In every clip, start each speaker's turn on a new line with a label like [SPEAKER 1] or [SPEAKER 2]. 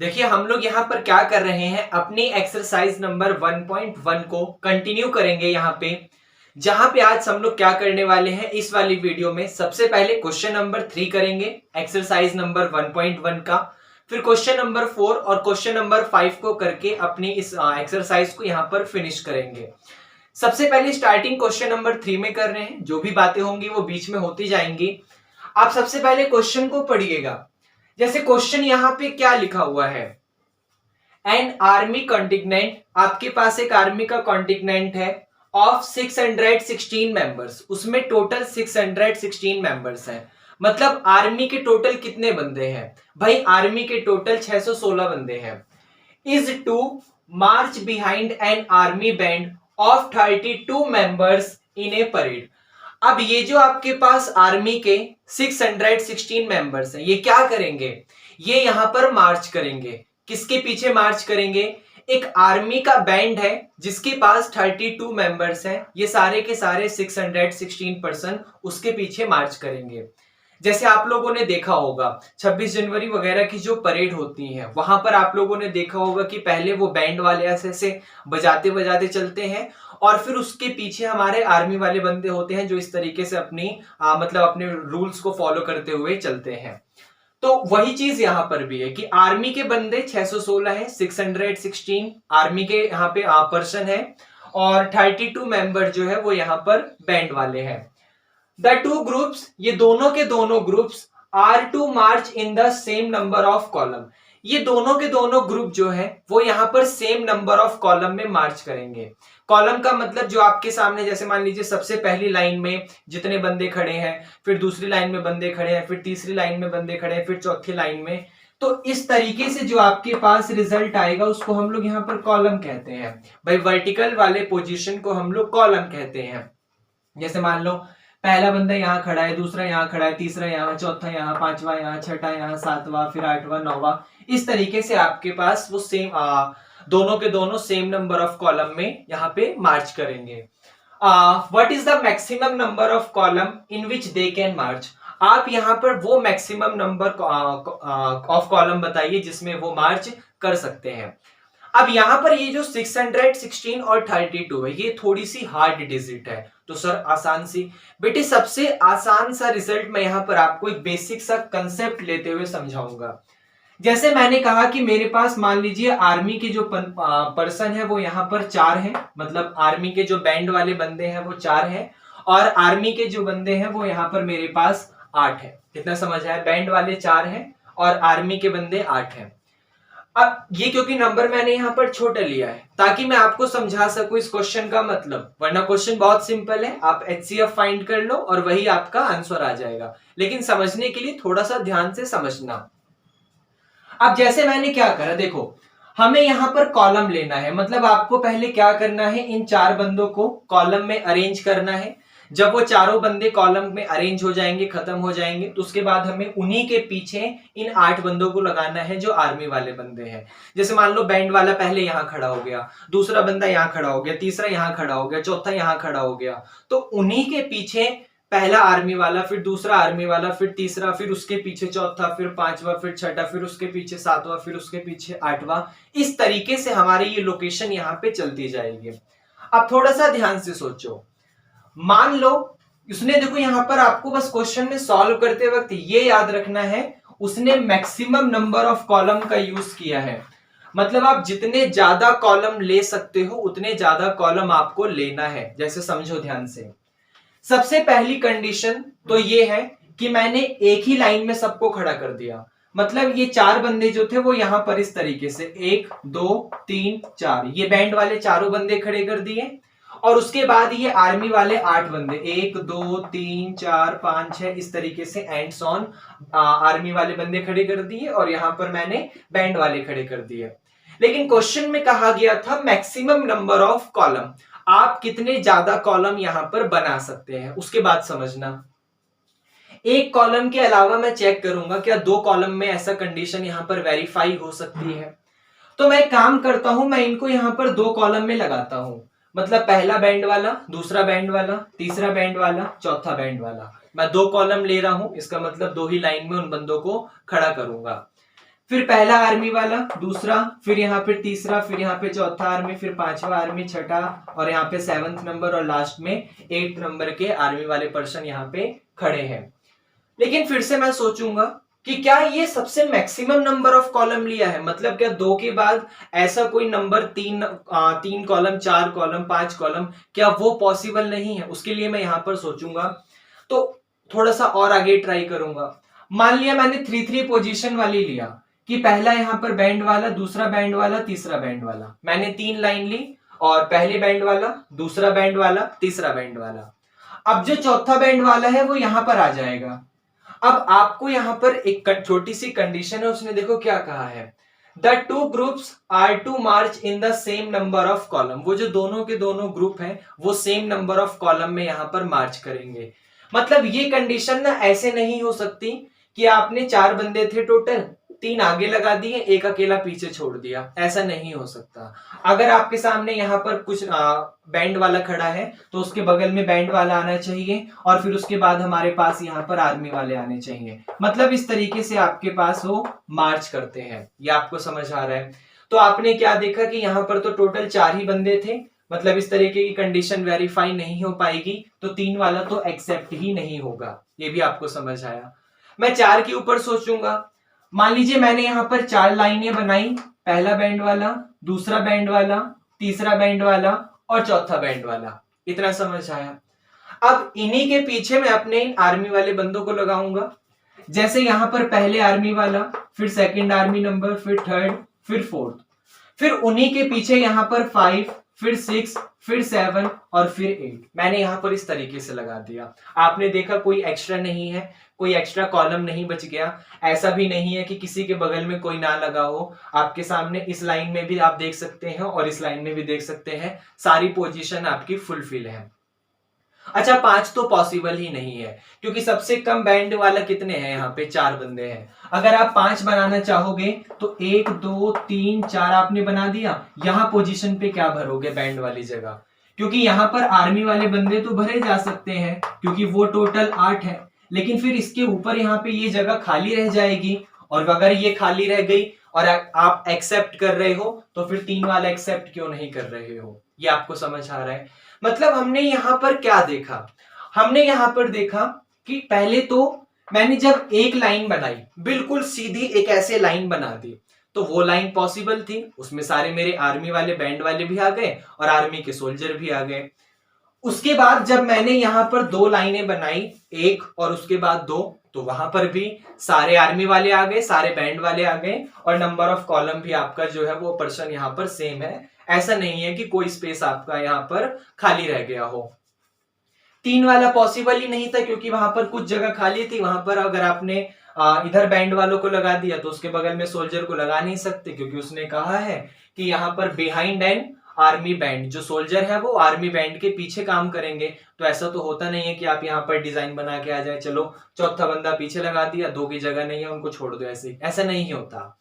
[SPEAKER 1] देखिए हम लोग यहाँ पर क्या कर रहे हैं, अपनी एक्सरसाइज नंबर 1.1 को कंटिन्यू करेंगे यहाँ पे। जहां पे आज हम लोग क्या करने वाले हैं इस वाली वीडियो में, सबसे पहले क्वेश्चन नंबर 3 करेंगे एक्सरसाइज नंबर 1.1 का, फिर क्वेश्चन नंबर 4 और क्वेश्चन नंबर 5 को करके अपनी इस एक्सरसाइज को यहाँ पर फिनिश करेंगे। सबसे पहले स्टार्टिंग क्वेश्चन नंबर 3 में कर रहे हैं, जो भी बातें होंगी वो बीच में होती जाएंगी। आप सबसे पहले क्वेश्चन को पढ़िएगा। जैसे क्वेश्चन यहाँ पे क्या लिखा हुआ है, एन आर्मी कॉन्टिंजेंट, आपके पास एक आर्मी का कॉन्टिंजेंट है ऑफ 616 मेंबर्स, उसमें टोटल 616 मेंबर्स हैं। मतलब आर्मी के टोटल कितने बंदे हैं भाई, आर्मी के टोटल 616 बंदे हैं। Is to march behind an army band of 32 members in a parade. अब ये जो आपके पास आर्मी के 616 मेंबर्स हैं, ये क्या करेंगे, ये यहां पर मार्च करेंगे। किसके पीछे मार्च करेंगे, एक आर्मी का बैंड है जिसके पास 32 मेंबर्स हैं, ये सारे के सारे 616 पर्सन उसके पीछे मार्च करेंगे। जैसे आप लोगों ने देखा होगा 26 जनवरी वगैरह की जो परेड होती है, वहां पर आप लोगों ने देखा होगा कि पहले वो बैंड वाले ऐसे बजाते बजाते चलते हैं और फिर उसके पीछे हमारे आर्मी वाले बंदे होते हैं जो इस तरीके से अपनी मतलब अपने रूल्स को फॉलो करते हुए चलते हैं। तो वही चीज यहां पर भी है कि आर्मी के बंदे 616 है, 616 आर्मी के यहाँ पे पर्सन है और 32 मेंबर जो है वो यहाँ पर बैंड वाले हैं। द टू ग्रुप्स, ये दोनों के दोनों groups are to march in the same number of column, ये दोनों के दोनों ग्रुप जो है वो यहां पर सेम नंबर ऑफ कॉलम में मार्च करेंगे। कॉलम का मतलब जो आपके सामने, जैसे मान लीजिए सबसे पहली लाइन में जितने बंदे खड़े हैं, फिर दूसरी लाइन में बंदे खड़े हैं, फिर तीसरी लाइन में बंदे खड़े हैं, फिर चौथी लाइन में, तो इस तरीके से जो आपके पास रिजल्ट आएगा उसको हम लोग यहाँ पर कॉलम कहते हैं। भाई वर्टिकल वाले पोजीशन को हम लोग कॉलम कहते हैं। जैसे मान लो पहला बंदा यहाँ खड़ा है, दूसरा यहाँ खड़ा है, तीसरा यहाँ, चौथा यहाँ, पांचवा यहाँ, छठा यहाँ, सातवां, फिर आठवां, नौवां, इस तरीके से आपके पास वो सेम दोनों के दोनों सेम नंबर ऑफ कॉलम में यहाँ पे मार्च करेंगे। What is the maximum number of column in which they can merge, आप यहाँ पर वो मैक्सिमम नंबर ऑफ कॉलम बताइए जिसमें वो मार्च कर सकते हैं। अब यहां पर ये जो 616 और 32 है, ये थोड़ी सी हार्ड डिजिट है, तो सर आसान सी, बेटे सबसे आसान सा रिजल्ट मैं यहां पर आपको एक बेसिक सा कंसेप्ट लेते हुए समझाऊंगा। जैसे मैंने कहा कि मेरे पास मान लीजिए आर्मी के जो पर्सन है वो यहाँ पर 4 हैं, मतलब आर्मी के जो बैंड वाले बंदे हैं वो 4 हैं और आर्मी के जो बंदे हैं वो यहाँ पर मेरे पास 8 है। कितना समझ आया, बैंड वाले 4 हैं और आर्मी के बंदे 8 हैं। अब ये क्योंकि नंबर मैंने यहां पर छोटा लिया है ताकि मैं आपको समझा सकूं इस क्वेश्चन का मतलब, वरना क्वेश्चन बहुत सिंपल है, आप HCF फाइंड कर लो और वही आपका आंसर आ जाएगा। लेकिन समझने के लिए थोड़ा सा ध्यान से समझना। अब जैसे मैंने क्या करा, देखो हमें यहां पर कॉलम लेना है, मतलब आपको पहले क्या करना है, इन 4 बंदों को कॉलम में अरेंज करना है। जब वो चारों बंदे कॉलम में अरेंज हो जाएंगे, खत्म हो जाएंगे, तो उसके बाद हमें उन्हीं के पीछे इन 8 बंदों को लगाना है जो आर्मी वाले बंदे हैं। जैसे मान लो बैंड वाला पहले यहां खड़ा हो गया, दूसरा बंदा यहां खड़ा हो गया, तीसरा यहां खड़ा हो गया, चौथा यहां खड़ा हो गया, तो उन्हीं के पीछे पहला आर्मी वाला, फिर दूसरा आर्मी वाला, फिर तीसरा, फिर उसके पीछे चौथा, फिर पांचवा, फिर छठा, फिर उसके पीछे सातवां, फिर उसके पीछे आठवां। इस तरीके से हमारी ये लोकेशन यहाँ पे चलती जाएगी। अब थोड़ा सा ध्यान से सोचो, मान लो उसने, देखो यहां पर आपको बस क्वेश्चन में सॉल्व करते वक्त ये याद रखना है, उसने मैक्सिमम नंबर ऑफ कॉलम का यूज किया है। मतलब आप जितने ज्यादा कॉलम ले सकते हो उतने ज्यादा कॉलम आपको लेना है। जैसे समझो ध्यान से, सबसे पहली कंडीशन तो ये है कि मैंने एक ही लाइन में सबको खड़ा कर दिया, मतलब ये 4 बंदे जो थे वो यहां पर इस तरीके से 1 2 3 4, ये बैंड वाले चारों बंदे खड़े कर दिए और उसके बाद ये आर्मी वाले 8 बंदे 1 2 3 4 5 6 इस तरीके से एंड्स ऑन आर्मी वाले बंदे खड़े कर दिए और यहां पर मैंने बैंड वाले खड़े कर दिए। लेकिन क्वेश्चन में कहा गया था मैक्सिमम नंबर ऑफ कॉलम, आप कितने ज्यादा कॉलम यहां पर बना सकते हैं। उसके बाद समझना, एक कॉलम के अलावा मैं चेक करूंगा क्या 2 कॉलम में ऐसा कंडीशन यहां पर वेरीफाई हो सकती है। तो मैं काम करता हूं, मैं इनको यहां पर 2 कॉलम में लगाता हूं, मतलब पहला बैंड वाला, दूसरा बैंड वाला, तीसरा बैंड वाला, चौथा बैंड वाला, मैं 2 कॉलम ले रहा हूं, इसका मतलब 2 ही लाइन में उन बंदों को खड़ा करूंगा। फिर पहला आर्मी वाला, दूसरा, फिर यहाँ पे तीसरा, फिर यहाँ पे चौथा आर्मी, फिर पांचवा आर्मी, छठा, और यहाँ पे 7th नंबर, और लास्ट में 8th नंबर के आर्मी वाले पर्सन यहाँ पे खड़े हैं। लेकिन फिर से मैं सोचूंगा कि क्या ये सबसे मैक्सिमम नंबर ऑफ कॉलम लिया है, मतलब क्या 2 के बाद ऐसा कोई नंबर 3 कॉलम, 4 कॉलम, 5 कॉलम, क्या वो पॉसिबल नहीं है? उसके लिए मैं यहां पर सोचूंगा, तो थोड़ा सा और आगे ट्राई करूंगा। मान लिया मैंने 3-3 पोजीशन वाली लिया कि पहला यहां पर बैंड वाला, दूसरा बैंड वाला, तीसरा बैंड वाला, मैंने 3 लाइन ली, और पहले बैंड वाला, दूसरा बैंड वाला, तीसरा बैंड वाला। अब जो चौथा बैंड वाला है वो यहां पर आ जाएगा। अब आपको यहां पर एक छोटी सी कंडीशन है, उसने देखो क्या कहा है, the 2 groups are to march in the same number of column. वो जो दोनों के दोनों ग्रुप हैं वो सेम नंबर ऑफ कॉलम में यहां पर मार्च करेंगे। मतलब ये कंडीशन ना ऐसे नहीं हो सकती कि आपने 4 बंदे थे टोटल, 3 आगे लगा दिए, एक अकेला पीछे छोड़ दिया, ऐसा नहीं हो सकता। अगर आपके सामने यहाँ पर कुछ बैंड वाला खड़ा है तो उसके बगल में बैंड वाला आना चाहिए, और फिर उसके बाद हमारे पास यहाँ पर आर्मी वाले आने चाहिए। मतलब इस तरीके से आपके पास वो मार्च करते हैं। ये आपको समझ आ रहा है? तो आपने क्या देखा कि यहाँ पर तो टोटल 4 ही बंदे थे, मतलब इस तरीके की कंडीशन वेरीफाई नहीं हो पाएगी, तो 3 वाला तो एक्सेप्ट ही नहीं होगा। ये भी आपको समझ आया? मैं 4 के ऊपर सोचूंगा। मान लीजिए मैंने यहां पर 4 लाइनें बनाई, पहला बैंड वाला, दूसरा बैंड वाला, तीसरा बैंड वाला, और चौथा बैंड वाला। इतना समझ आया? अब इन्हीं के पीछे मैं अपने इन आर्मी वाले बंदों को लगाऊंगा। जैसे यहां पर पहले आर्मी वाला, फिर सेकंड आर्मी नंबर, फिर थर्ड, फिर फोर्थ, फिर उन्हीं के पीछे यहां पर 5, फिर 6, फिर 7, और फिर 8। मैंने यहां पर इस तरीके से लगा दिया। आपने देखा कोई एक्स्ट्रा नहीं है, कोई एक्स्ट्रा कॉलम नहीं बच गया। ऐसा भी नहीं है कि किसी के बगल में कोई ना लगा हो। आपके सामने इस लाइन में भी आप देख सकते हैं और इस लाइन में भी देख सकते हैं, सारी पोजीशन आपकी फुलफिल है। अच्छा, 5 तो पॉसिबल ही नहीं है, क्योंकि सबसे कम बैंड वाला कितने हैं? यहाँ पे 4 बंदे हैं। अगर आप 5 बनाना चाहोगे तो 1, 2, 3, 4 आपने बना दिया। यहां पोजीशन पे क्या भरोगे बैंड वाली जगह? क्योंकि यहाँ पर आर्मी वाले बंदे तो भरे जा सकते हैं, क्योंकि वो टोटल 8 है। लेकिन फिर इसके ऊपर यहाँ पे ये जगह खाली रह जाएगी, और अगर ये खाली रह गई और आप एक्सेप्ट कर रहे हो, तो फिर 3 वाला एक्सेप्ट क्यों नहीं कर रहे हो? ये आपको समझ आ रहा है? मतलब हमने यहां पर क्या देखा? हमने यहां पर देखा कि पहले तो मैंने जब एक लाइन बनाई, बिल्कुल सीधी एक ऐसे लाइन बना दी, तो वो लाइन पॉसिबल थी, उसमें सारे मेरे आर्मी वाले बैंड वाले भी आ गए और आर्मी के सोल्जर भी आ गए। उसके बाद जब मैंने यहां पर 2 लाइनें बनाई, एक और उसके बाद 2, तो वहां पर भी सारे आर्मी वाले आ गए, सारे बैंड वाले आ गए, और नंबर ऑफ कॉलम भी आपका जो है वो पर्सन यहां पर सेम है। ऐसा नहीं है कि कोई स्पेस आपका यहां पर खाली रह गया हो। 3 वाला पॉसिबल ही नहीं था, क्योंकि वहां पर कुछ जगह खाली थी। वहां पर अगर आपने इधर बैंड वालों को लगा दिया तो उसके बगल में सोल्जर को लगा नहीं सकते, क्योंकि उसने कहा है कि यहाँ पर बिहाइंड एन आर्मी बैंड, जो सोल्जर है वो आर्मी बैंड के पीछे काम करेंगे। तो ऐसा तो होता नहीं है कि आप यहाँ पर डिजाइन बना के आ जाए, चलो चौथा बंदा पीछे लगा दिया, 2 की जगह नहीं है उनको छोड़ दो, ऐसा नहीं होता।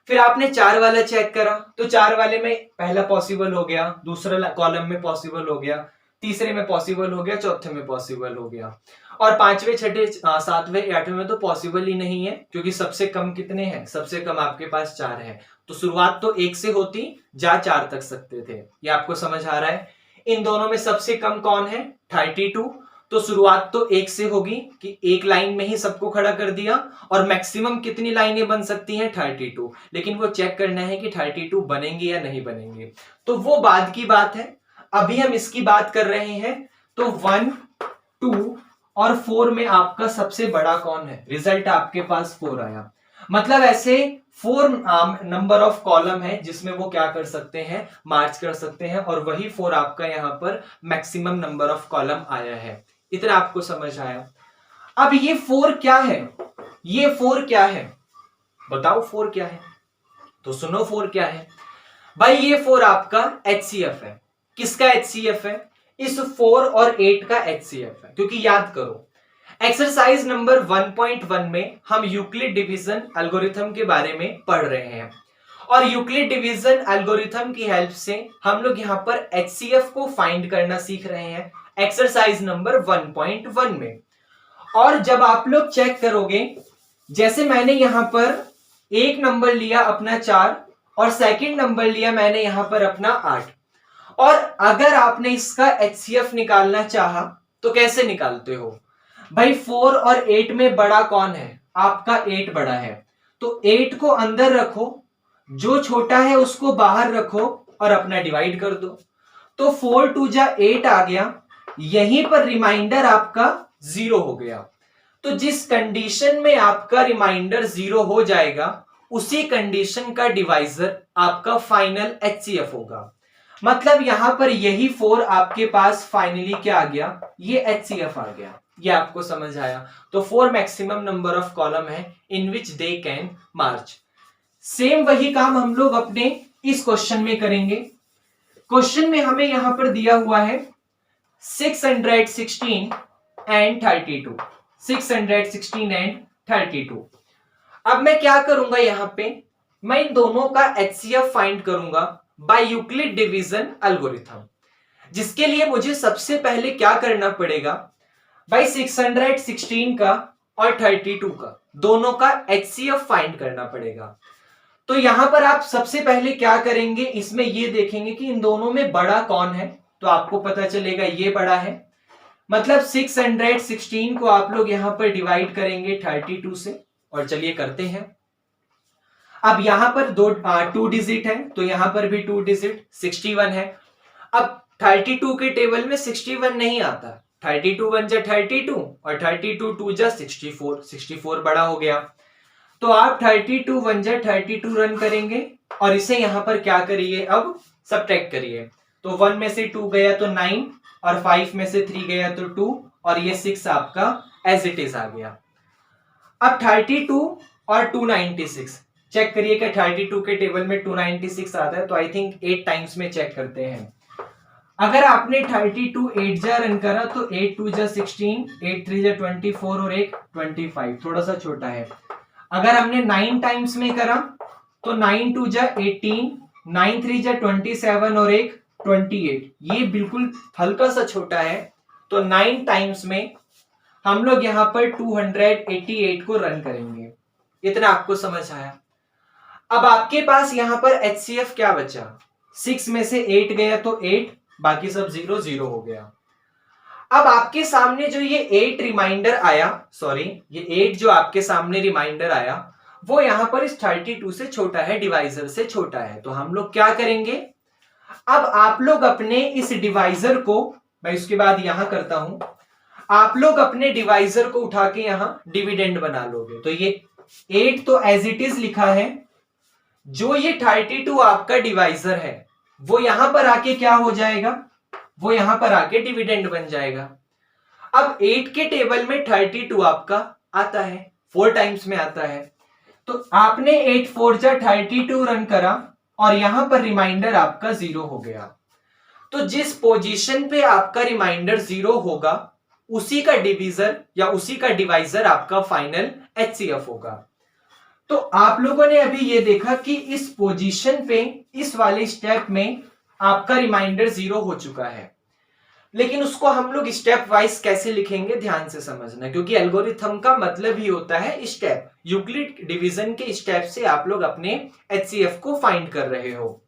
[SPEAKER 1] फिर आपने 4 वाला चेक करा, तो 4 वाले में पहला पॉसिबल हो गया, दूसरा कॉलम में पॉसिबल हो गया, तीसरे में पॉसिबल हो गया, चौथे में पॉसिबल हो गया, और 5वें, 6ठे, 7वें, 8वें में तो पॉसिबल ही नहीं है, क्योंकि सबसे कम कितने हैं? सबसे कम आपके पास 4 है। तो शुरुआत तो 1 से होती, जा 4 तक सकते थे। ये आपको समझ आ रहा है? इन दोनों में सबसे कम कौन है? 32। तो शुरुआत तो 1 से होगी कि एक लाइन में ही सबको खड़ा कर दिया, और मैक्सिमम कितनी लाइनें बन सकती हैं? 32। लेकिन वो चेक करना है कि 32 बनेंगे या नहीं बनेंगे, तो वो बाद की बात है। अभी हम इसकी बात कर रहे हैं। तो 1, 2 और 4 में आपका सबसे बड़ा कौन है? रिजल्ट आपके पास 4 आया। मतलब ऐसे 4 नंबर ऑफ कॉलम है जिसमें वो क्या कर सकते हैं? मार्च कर सकते हैं, और वही 4 आपका यहां पर मैक्सिमम नंबर ऑफ कॉलम आया है। इतना आपको समझ आया? अब ये 4 क्या है? ये 4 क्या है? बताओ 4 क्या है? तो सुनो 4 क्या है भाई। ये 4 आपका HCF है। किसका HCF है? इस 4 और 8 का HCF है। क्योंकि याद करो, एक्सरसाइज नंबर 1.1 में हम यूक्लिड डिवीजन एल्गोरिथम के बारे में पढ़ रहे हैं, और यूक्लिड डिवीजन एल्गोरिथम की हेल्प से हम लोग यहां पर HCF को फाइंड करना सीख रहे हैं एक्सरसाइज नंबर 1.1 में। और जब आप लोग चेक करोगे, जैसे मैंने यहां पर एक नंबर लिया अपना 4 और सेकंड नंबर लिया मैंने यहां पर अपना 8। और अगर आपने इसका HCF निकालना चाहा तो कैसे निकालते हो भाई? 4 और 8 में बड़ा कौन है? आपका 8 बड़ा है, तो 8 को अंदर रखो, जो छोटा है उसको बाहर रखो और अपना डिवाइड कर दो। तो 4 2 जा 8 आ गया, यहीं पर रिमाइंडर आपका 0 हो गया। तो जिस कंडीशन में आपका रिमाइंडर 0 हो जाएगा उसी कंडीशन का डिवाइजर आपका फाइनल HCF होगा। मतलब यहां पर यही 4 आपके पास फाइनली क्या आ गया? ये HCF आ गया। ये आपको समझ आया? तो 4 मैक्सिमम नंबर ऑफ कॉलम है इन which they can March. Same वही काम हम लोग अपने इस क्वेश्चन में करेंगे। क्वेश्चन में हमें यहां पर दिया हुआ है 616 एंड 32। 616 एंड 32। अब मैं क्या करूंगा? यहां पे मैं इन दोनों का HCF फाइंड करूंगा बाय यूक्लिड डिवीजन एल्गोरिथम, जिसके लिए मुझे सबसे पहले क्या करना पड़ेगा भाई? 616 का और 32 का दोनों का HCF फाइंड करना पड़ेगा। तो यहां पर आप सबसे पहले क्या करेंगे? इसमें ये देखेंगे कि इन दोनों में बड़ा कौन है, तो आपको पता चलेगा ये बड़ा है। मतलब 616 को आप लोग यहां पर डिवाइड करेंगे 32 से, और चलिए करते हैं। अब यहां पर 2 डिजिट है तो यहां पर भी 2 डिजिट 61 है। अब 32 के टेबल में 61 नहीं आता, 32 1 जा 32 और 32 2 जा 64, 64 बड़ा हो गया। तो आप 32 1 जा 32 रन करेंगे और इसे यहां पर क्या करिए? अब सब्ट्रैक्ट करिए। तो 1 में से 2 गया तो 9 और 5 में से 3 गया तो 2 और ये 6 आपका एज इट इज आ गया। अब 32 और 296 चेक करिए कि 32 के टेबल में 296 आता है, तो आई थिंक 8 टाइम्स में चेक करते हैं। अगर आपने 32 8 जा रन करा तो 8 2 जा 16, 8 3 जा 24 और एक 25, थोड़ा सा छोटा है। अगर हमने 9 टाइम्स में करा तो 9 2 जा 18, 9 3 जा 27 और एक 28, ये बिल्कुल हल्का सा छोटा है। तो 9 टाइम्स में हम लोग यहां पर 288 को रन करेंगे। इतना आपको समझ आया? अब आपके पास यहां पर HCF क्या बचा? 6 में से 8 गया तो 8, बाकी सब 0 0 हो गया। अब आपके सामने जो ये 8 रिमाइंडर आया, सॉरी ये 8 जो आपके सामने रिमाइंडर आया वो यहां पर इस 32 से छोटा है, डिवाइजर से छोटा है। तो हम लोग क्या करेंगे? अब आप लोग अपने इस डिवाइजर को, मैं इसके बाद यहां करता हूं, आप लोग अपने डिवाइजर को उठा के यहां डिविडेंड बना लोगे। तो ये 8 तो एज इट इज लिखा है, जो ये 32 आपका डिवाइजर है वो यहां पर आके क्या हो जाएगा? वो यहां पर आके डिविडेंड बन जाएगा। अब 8 के टेबल में 32 आपका आता है, 4 टाइम्स में आता है। तो आपने 8 4 जा 32 रन करा और यहां पर रिमाइंडर आपका 0 हो गया। तो जिस पोजीशन पे आपका रिमाइंडर 0 होगा उसी का डिवीजर या उसी का डिवाइजर आपका फाइनल HCF होगा। तो आप लोगों ने अभी ये देखा कि इस पोजीशन पे, इस वाले स्टेप में आपका रिमाइंडर 0 हो चुका है, लेकिन उसको हम लोग स्टेप वाइज कैसे लिखेंगे ध्यान से समझना, क्योंकि एल्गोरिथम का मतलब ही होता है स्टेप। यूक्लिड डिवीजन के स्टेप से आप लोग अपने HCF को फाइंड कर रहे हो।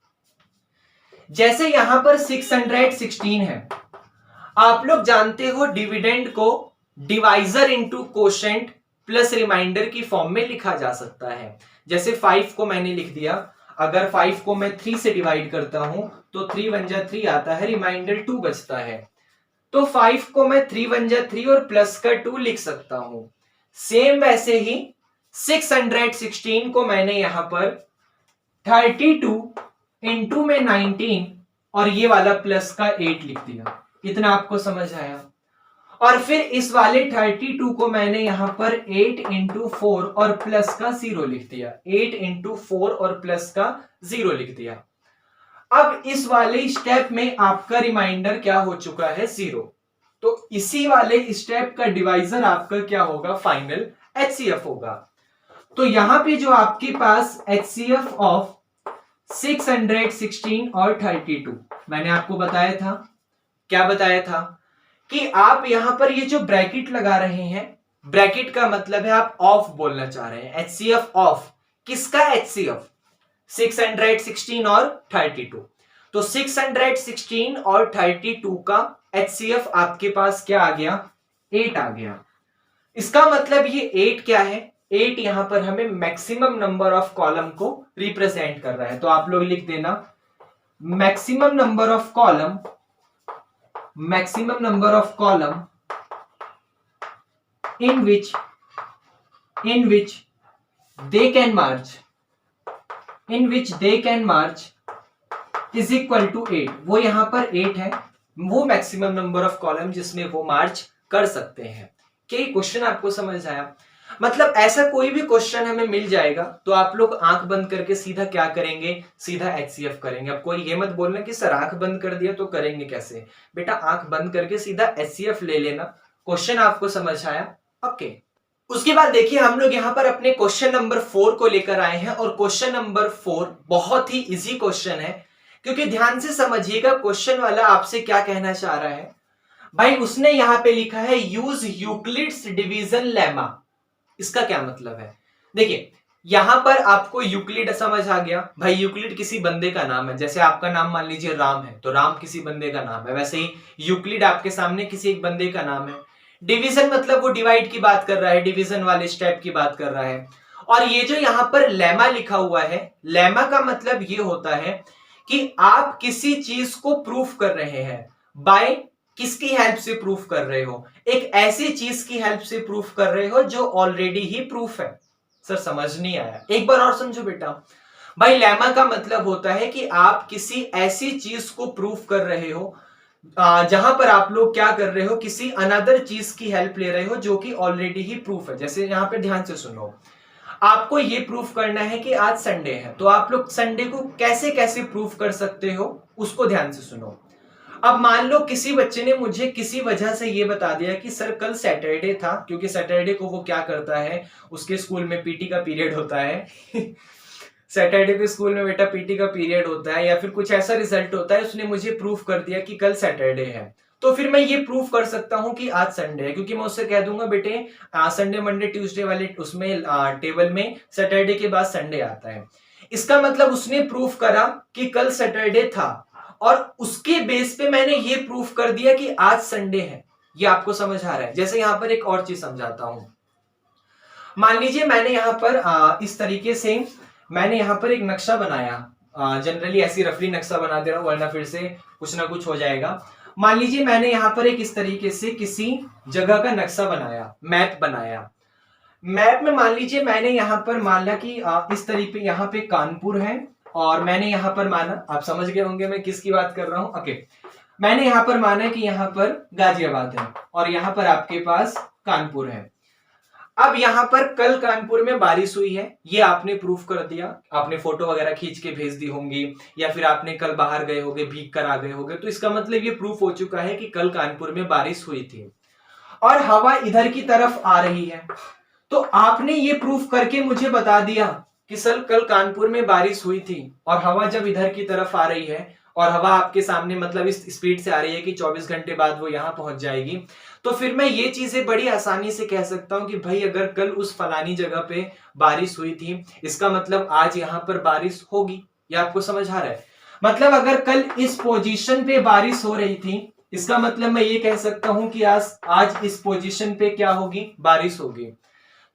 [SPEAKER 1] जैसे यहां पर 616 है, आप लोग जानते हो डिविडेंड को divisor into quotient plus remainder की फॉर्म में लिखा जा सकता है। जैसे 5 को मैंने लिख दिया, अगर 5 को मैं 3 से डिवाइड करता हूं तो 3 1 जा 3 आता है, रिमाइंडर 2 बचता है। तो 5 को मैं 3 1 जा 3 और प्लस का 2 लिख सकता हूं। सेम वैसे ही 616 को मैंने यहां पर 32 इंटू में 19 और ये वाला प्लस का 8 लिख दिया। इतना आपको समझ आया? और फिर इस वाले 32 को मैंने यहां पर 8 इंटू 4 और प्लस का 0 लिख दिया। 8 इंटू 4 और प्लस का 0 लिख दिया। अब इस वाले स्टेप में आपका रिमाइंडर क्या हो चुका है? 0। तो इसी वाले स्टेप का डिवाइजर आपका क्या होगा? फाइनल HCF होगा। तो यहां पे जो आपके पास HCF ऑफ 616 और 32 मैंने आपको बताया था, क्या बताया था कि आप यहां पर ये जो ब्रैकेट लगा रहे हैं, ब्रैकेट का मतलब है आप ऑफ बोलना चाह रहे हैं, HCF ऑफ किसका HCF? 616 और 32। तो 616 और 32 का HCF आपके पास क्या आ गया? 8 आ गया। इसका मतलब ये 8 क्या है? 8 यहां पर हमें मैक्सिमम नंबर ऑफ कॉलम को रिप्रेजेंट कर रहा है। तो आप लोग लिख देना maximum number of column, maximum number of column in which they can march, in which they can march is equal to 8। वो यहां पर 8 है, वो मैक्सिमम नंबर ऑफ कॉलम जिसमें वो मार्च कर सकते हैं। क्या क्वेश्चन आपको समझ आया? मतलब ऐसा कोई भी क्वेश्चन हमें मिल जाएगा तो आप लोग आंख बंद करके सीधा क्या करेंगे? सीधा HCF करेंगे। अब कोई ये मत बोलना कि सर आंख बंद कर दिया तो करेंगे कैसे? बेटा आंख बंद करके सीधा HCF ले लेना। क्वेश्चन आपको समझ आया? ओके। उसके बाद देखिए हम लोग यहां पर अपने क्वेश्चन नंबर 4 को लेकर आए हैं और क्वेश्चन नंबर 4 बहुत ही इजी क्वेश्चन है, क्योंकि ध्यान से समझिएगा क्वेश्चन वाला आपसे क्या कहना चाह रहा है। भाई उसने यहां पे लिखा है यूज यूक्लिड्स डिवीजन लेमा। इसका क्या मतलब है? देखिए यहां पर आपको यूक्लिड समझ आ गया। भाई यूक्लिड किसी बंदे का नाम है, जैसे आपका नाम मान लीजिए राम है तो राम किसी बंदे का नाम है, वैसे ही यूक्लिड आपके सामने किसी एक बंदे का नाम है। डिवीजन मतलब वो डिवाइड की बात कर रहा है, डिवीजन वाले स्टेप की बात कर रहा है। और ये जो यहां पर लेमा लिखा हुआ है, लेमा का मतलब ये होता है कि आप किसी चीज को प्रूफ कर रहे हैं। बाय किसकी हेल्प से प्रूफ कर रहे हो? एक ऐसी चीज की हेल्प से प्रूफ कर रहे हो जो ऑलरेडी ही प्रूफ है। सर समझ नहीं आया, एक बार और समझो बेटा। भाई लेमा का मतलब होता है कि आप किसी ऐसी चीज को प्रूफ कर रहे हो जहां पर आप लोग क्या कर रहे हो? किसी अनदर चीज की हेल्प ले रहे हो जो कि ऑलरेडी ही प्रूफ है। जैसे यहां पे ध्यान से सुनो, आपको ये प्रूफ करना है कि आज संडे है, तो आप लोग संडे को कैसे कैसे प्रूफ कर सकते हो उसको ध्यान से सुनो। अब मान लो किसी बच्चे ने मुझे किसी वजह से ये बता दिया कि सर कल सैटरडे था, क्योंकि सैटरडे को वो क्या करता है, उसके स्कूल में पीटी का पीरियड होता है सैटरडे को स्कूल में बेटा पीटी का पीरियड होता है, या फिर कुछ ऐसा रिजल्ट होता है, उसने मुझे प्रूफ कर दिया कि कल सैटरडे है। तो फिर मैं ये प्रूफ कर सकता हूं कि आज संडे है, क्योंकि मैं उससे कह दूंगा बेटे संडे मंडे ट्यूसडे वाले उसमें टेबल में सैटरडे के बाद संडे आता है। इसका मतलब उसने प्रूफ करा कि कल सैटरडे था और उसके बेस पे मैंने ये प्रूफ कर दिया कि आज संडे है। ये आपको समझ आ रहा है? जैसे यहां पर एक और चीज समझाता हूं। मान लीजिए मैंने यहां पर इस तरीके से मैंने यहां पर एक नक्शा बनाया। जनरली ऐसी रफली नक्शा बना दे रहा हूं वरना फिर से कुछ ना कुछ हो जाएगा। मान लीजिए मैंने यहां पर एक इस तरीके से किसी जगह का नक्शा बनाया, मैप बनाया। मैप में मान लीजिए मैंने यहां पर मान लिया कि इस तरीके यहां पे कानपुर है, और मैंने यहां पर माना, आप समझ गए होंगे मैं किसकी बात कर रहा हूं। ओके, मैंने यहां पर माना कि यहां पर गाजियाबाद है और यहां पर आपके पास कानपुर है। अब यहां पर कल कानपुर में बारिश हुई है, ये आपने प्रूफ कर दिया, आपने फोटो वगैरह खींच के भेज दी होंगी, या फिर आपने कल बाहर गए होगे, भीग कर आ गए होगे, तो इसका मतलब ये प्रूफ हो चुका है कि कल कानपुर में बारिश हुई थी और हवा इधर की तरफ आ रही है। तो आपने ये प्रूफ करके मुझे बता दिया कि सर कल कानपुर में बारिश हुई थी और हवा जब इधर की तरफ आ रही है और हवा आपके सामने मतलब इस स्पीड से आ रही है कि 24 घंटे बाद वो यहां पहुंच जाएगी, तो फिर मैं ये चीजें बड़ी आसानी से कह सकता हूं कि भाई अगर कल उस फलानी जगह पे बारिश हुई थी, इसका मतलब आज यहां पर बारिश होगी। ये आपको समझ आ रहा है? मतलब अगर कल इस पोजीशन पे बारिश हो रही थी, इसका मतलब मैं ये कह सकता हूं कि आज इस पोजीशन पे क्या होगी? बारिश होगी।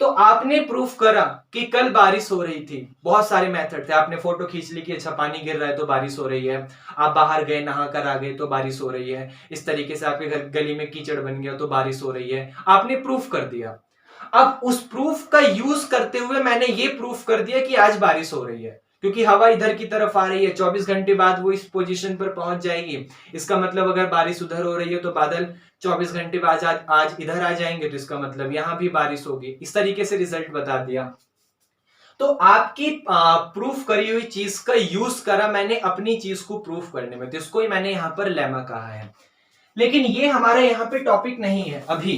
[SPEAKER 1] तो आपने प्रूफ करा कि कल बारिश हो रही थी। बहुत सारे मेथड थे, आपने फोटो खींच ली कि अच्छा पानी गिर रहा है तो बारिश हो रही है, आप बाहर गए नहा कर आ गए तो बारिश हो रही है, इस तरीके से आपके घर गली में कीचड़ बन गया तो बारिश हो रही है, आपने प्रूफ कर दिया। अब उस प्रूफ का यूज करते हुए मैंने ये प्रूफ कर दिया कि आज बारिश हो रही है, क्योंकि हवा इधर की तरफ आ रही है, 24 घंटे बाद वो इस पोजीशन पर पहुंच जाएगी। इसका मतलब अगर बारिश उधर हो रही है तो बादल 24 घंटे बाद आज इधर आ जाएंगे, तो इसका मतलब यहां भी बारिश होगी। इस तरीके से रिजल्ट बता दिया। तो आपकी प्रूफ करी हुई चीज का यूज करा मैंने अपनी चीज को प्रूफ करने में, तो इसको ही मैंने यहां पर लेमा कहा है। लेकिन ये हमारा यहां पे टॉपिक नहीं है। अभी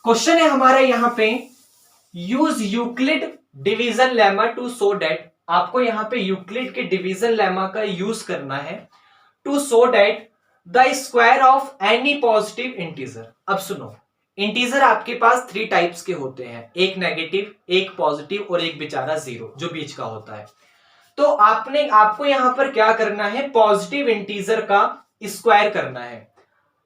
[SPEAKER 1] क्वेश्चन है हमारा यहां पे use Euclid division lemma to show that. आपको यहां पे यूक्लिड के डिवीजन लेमा का यूज करना है to show that the square of any positive integer. अब सुनो, इंटीजर आपके पास 3 टाइप्स के होते हैं, एक नेगेटिव, एक पॉजिटिव और एक बेचारा जीरो जो बीच का होता है। तो आपको यहां पर क्या करना है, पॉजिटिव इंटीजर का स्क्वायर करना है,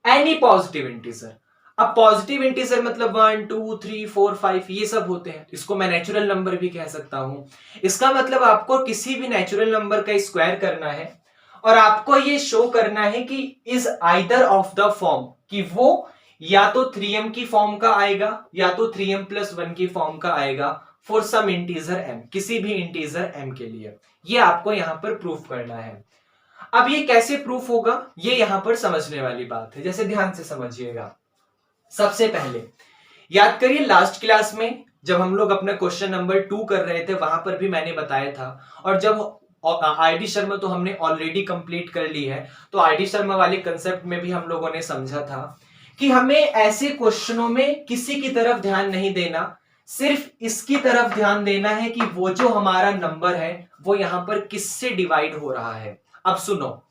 [SPEAKER 1] एनी पॉजिटिव इंटीजर। अब पॉजिटिव इंटीजर मतलब 1 2 3 4 5 ये सब होते हैं, इसको मैं नेचुरल नंबर भी कह सकता हूं। इसका मतलब आपको किसी भी नेचुरल नंबर का स्क्वायर करना है और आपको ये शो करना है कि is either of the form, कि वो या तो 3m की फॉर्म का आएगा या तो 3m+1 की फॉर्म का आएगा फॉर सम इंटीजर m, किसी भी इंटीजर m के लिए। ये आपको यहां पर प्रूफ करना है। अब ये कैसे प्रूफ होगा, ये यहां पर समझने वाली बात है, जैसे ध्यान से समझिएगा। सबसे पहले याद करिए लास्ट क्लास में जब हम लोग अपना क्वेश्चन नंबर 2 कर रहे थे वहां पर भी मैंने बताया था, और जब आईडी शर्मा तो हमने ऑलरेडी कंप्लीट कर ली है, तो आईडी शर्मा वाले कंसेप्ट में भी हम लोगों ने समझा था कि हमें ऐसे क्वेश्चनों में किसी की तरफ ध्यान नहीं देना, सिर्फ इसकी तरफ ध्यान देना है कि वो जो हमारा नंबर है वो यहां पर किससे डिवाइड हो रहा है। अब सुनो,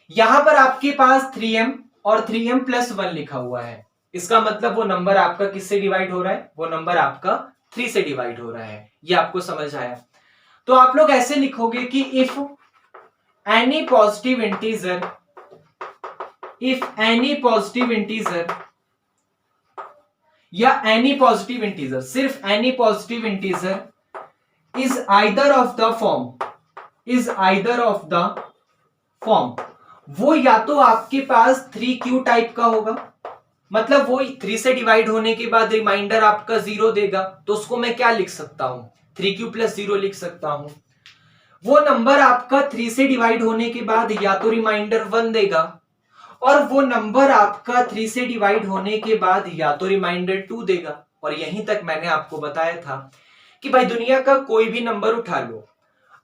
[SPEAKER 1] यहां पर आपके पास 3m और 3m+1 लिखा हुआ है, इसका मतलब वो नंबर आपका किससे डिवाइड हो रहा है, वो नंबर आपका 3 से डिवाइड हो रहा है। ये आपको समझ आया? तो आप लोग ऐसे लिखोगे कि इफ एनी पॉजिटिव इंटीजर या एनी पॉजिटिव इंटीजर, सिर्फ any positive integer is either of the form, वो या तो आपके पास 3q टाइप का होगा, मतलब वो 3 से डिवाइड होने के बाद रिमाइंडर आपका 0 देगा, तो उसको मैं क्या लिख सकता हूं, 3q+0 लिख सकता हूं। वो नंबर आपका 3 से डिवाइड होने के बाद या तो रिमाइंडर 1 देगा, और वो नंबर आपका 3 से डिवाइड होने के बाद या तो रिमाइंडर 2 देगा। और यहीं तक मैंने आपको बताया था कि भाई दुनिया का कोई भी नंबर उठा लो,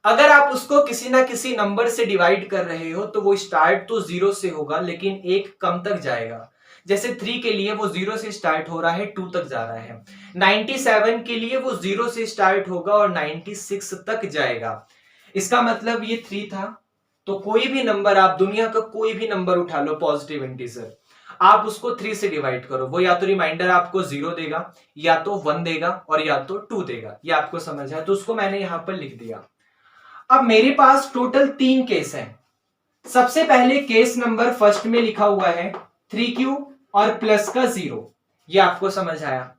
[SPEAKER 1] अगर आप उसको किसी ना किसी नंबर से डिवाइड कर रहे हो तो वो स्टार्ट तो 0 से होगा लेकिन एक कम तक जाएगा। जैसे 3 के लिए वो 0 से स्टार्ट हो रहा है, 2 तक जा रहा है। 97 के लिए वो 0 से स्टार्ट होगा और 96 तक जाएगा। इसका मतलब ये 3 था, तो कोई भी नंबर आप दुनिया का कोई भी नंबर उठा लो पॉजिटिव इंटीजर, आप उसको 3 से डिवाइड करो, वो या तो रिमाइंडर आपको 0 देगा या तो 1 देगा और या तो 2 देगा। ये आपको समझ है, तो उसको मैंने यहां पर लिख दिया। अब मेरे पास टोटल 3 केस हैं। सबसे पहले केस नंबर फर्स्ट में लिखा हुआ है 3q और प्लस का 0, ये आपको समझ आया।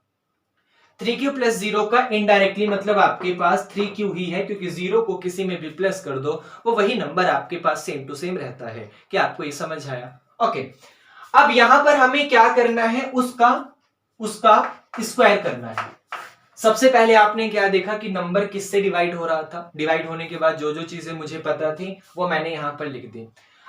[SPEAKER 1] 3q+0 का इनडायरेक्टली मतलब आपके पास 3q ही है, क्योंकि 0 को किसी में भी प्लस कर दो वो वही नंबर आपके पास सेम टू सेम रहता है। क्या आपको ये समझ आया? ओके, अब यहां पर हमें क्या करना है, उसका स्क्वायर करना है। सबसे पहले आपने क्या देखा कि नंबर किससे डिवाइड हो रहा था, डिवाइड होने के बाद जो जो चीजें मुझे पता थी वो मैंने यहां पर लिख दी।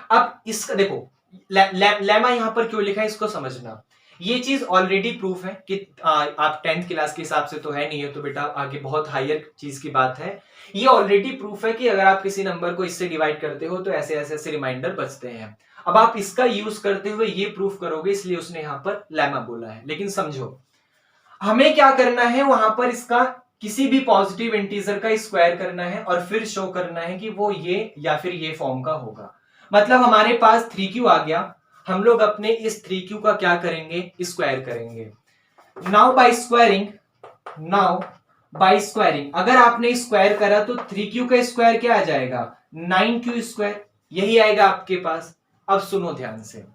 [SPEAKER 1] अब इसका देखो लेमा यहां पर क्यों लिखा है इसको समझना। ये चीज ऑलरेडी प्रूफ है कि आप 10th क्लास के हिसाब से तो है नहीं है, तो बेटा आगे बहुत हायर चीज की बात है। ये ऑलरेडी प्रूफ है कि अगर आप किसी नंबर को इससे डिवाइड करते हो तो ऐसे ऐसे ऐसे रिमाइंडर बचते हैं। अब आप इसका यूज करते हुए ये प्रूफ करोगे, इसलिए उसने यहां पर लेमा बोला है। लेकिन समझो हमें क्या करना है, वहां पर इसका किसी भी पॉजिटिव इंटीजर का स्क्वायर करना है और फिर शो करना है कि वो ये या फिर ये फॉर्म का होगा। मतलब हमारे पास 3q आ गया, हम लोग अपने इस 3q का क्या करेंगे, स्क्वायर करेंगे। नाउ बाय स्क्वायरिंग अगर आपने स्क्वायर करा तो 3q का स्क्वायर क्या आ जाएगा, 9q², यही आएगा आपके पास। अब सुनो ध्यान से,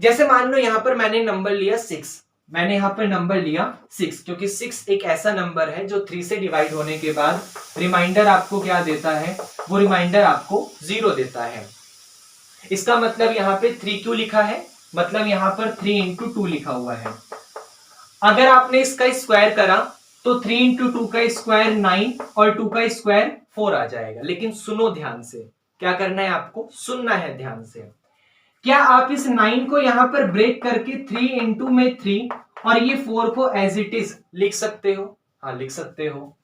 [SPEAKER 1] जैसे मान लो यहां पर मैंने नंबर लिया 6, मैंने यहां पर नंबर लिया 6 क्योंकि 6 एक ऐसा नंबर है जो 3 से डिवाइड होने के बाद रिमाइंडर आपको क्या देता है, वो रिमाइंडर आपको 0 देता है। इसका मतलब यहां पे 3q लिखा है, मतलब यहां पर 3 × 2 लिखा हुआ है। अगर आपने इसका स्क्वायर करा तो 3 × 2 का स्क्वायर 9 और 2 का स्क्वायर 4 आ जाएगा। लेकिन सुनो ध्यान से, क्या करना है आपको, सुनना है ध्यान से। क्या आप इस 9 को यहां पर ब्रेक करके 3 × में 3 और ये 4 को एज इट इज लिख सकते हो? हाँ लिख सकते हो।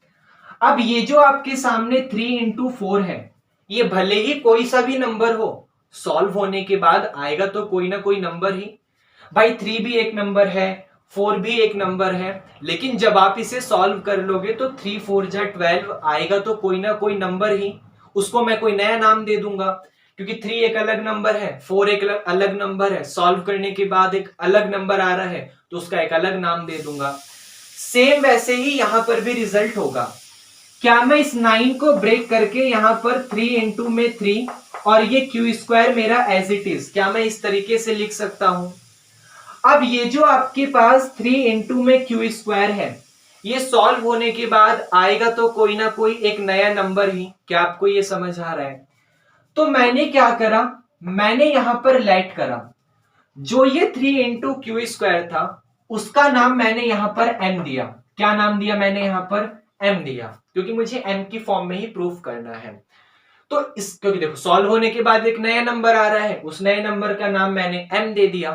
[SPEAKER 1] अब ये जो आपके सामने 3 × 4 है, ये भले ही कोई सा भी नंबर हो, सॉल्व होने के बाद आएगा तो कोई ना कोई नंबर ही। भाई 3 भी एक नंबर है, 4 भी एक नंबर है, लेकिन जब आप इसे सॉल्व कर लोगे तो 3 4 जा 12 आएगा तो कोई ना कोई नंबर ही। उसको मैं कोई नया नाम दे दूंगा, क्योंकि 3 एक अलग नंबर है, 4 एक अलग नंबर है, सॉल्व करने के बाद एक अलग नंबर आ रहा है, तो उसका एक अलग नाम दे दूंगा। सेम वैसे ही यहां पर भी रिजल्ट होगा। क्या मैं इस 9 को ब्रेक करके यहां पर 3 इंटू में 3 और ये क्यू स्क्वायर मेरा एज इट इज, क्या मैं इस तरीके से लिख सकता हूं? अब ये जो आपके पास 3 इंटू में क्यू स्क्वायर है, ये सॉल्व होने के बाद आएगा तो कोई ना कोई एक नया नंबर ही। क्या आपको ये समझ आ रहा है? तो मैंने क्या करा, मैंने यहां पर लेट करा, जो ये 3 इंटू क्यू स्क्वायर था उसका नाम मैंने यहां पर एम दिया। क्या नाम दिया मैंने यहां पर? एम दिया, क्योंकि मुझे एम की फॉर्म में ही प्रूफ करना है। तो इस, क्योंकि देखो सॉल्व होने के बाद एक नया नंबर आ रहा है, उस नए नंबर का नाम मैंने एम दे दिया।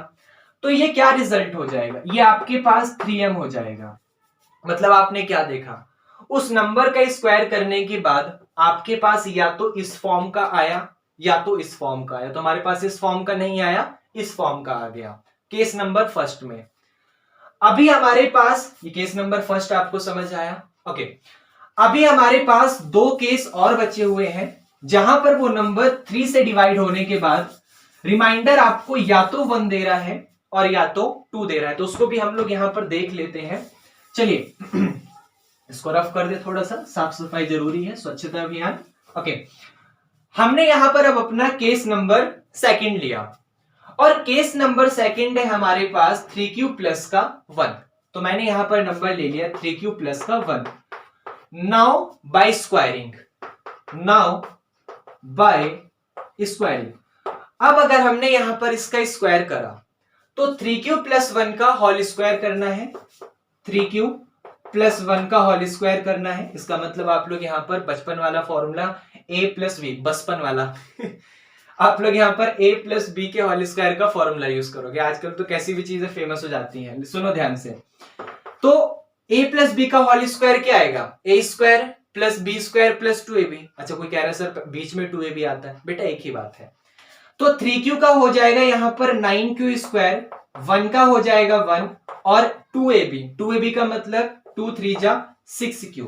[SPEAKER 1] तो ये क्या रिजल्ट हो जाएगा? ये आपके पास 3m हो जाएगा। मतलब आपने क्या देखा, उस नंबर का स्क्वायर करने के बाद आपके पास या तो इस फॉर्म का आया या तो इस फॉर्म का आया। तो हमारे पास इस फॉर्म का नहीं आया, इस फॉर्म का आ गया, केस नंबर फर्स्ट में। अभी हमारे पास ये केस नंबर फर्स्ट आपको समझ आया? ओके। अभी हमारे पास 2 केस और बचे हुए हैं, जहां पर वो नंबर 3 से डिवाइड होने के बाद रिमाइंडर आपको या तो 1 दे रहा है और या तो 2 दे रहा है। तो उसको भी हम लोग यहां पर देख लेते हैं। चलिए इसको रफ कर दे, थोड़ा सा साफ सफाई जरूरी है, स्वच्छता अभियान। ओके, हमने यहां पर अब अपना केस नंबर सेकंड लिया और केस नंबर सेकंड है हमारे पास 3q प्लस का 1। तो मैंने यहां पर नंबर ले लिया 3q प्लस का 1। Now by squaring, now by squaring, अब अगर हमने यहां पर इसका स्क्वायर करा तो 3q प्लस 1 का होल स्क्वायर करना है, 3q प्लस 1 का होल स्क्वायर करना है। इसका मतलब आप लोग यहां पर बचपन वाला फॉर्मूला a प्लस बी, बचपन वाला आप लोग यहां पर a प्लस बी के होल स्क्वायर का फॉर्मूला यूज करोगे। आजकल तो कैसी भी चीजें फेमस हो जाती हैं, सुनो ध्यान से। तो a प्लस बी का होल स्क्वायर क्या आएगा? a square plus B square plus 2ab। अच्छा, कोई कह रहा है सर बीच में 2ab आता है, बेटा एक ही बात है। तो 3q का हो जाएगा यहां पर 9q स्क्वायर, 1 का हो जाएगा 1 और 2ab का मतलब 2 3 जा 6q।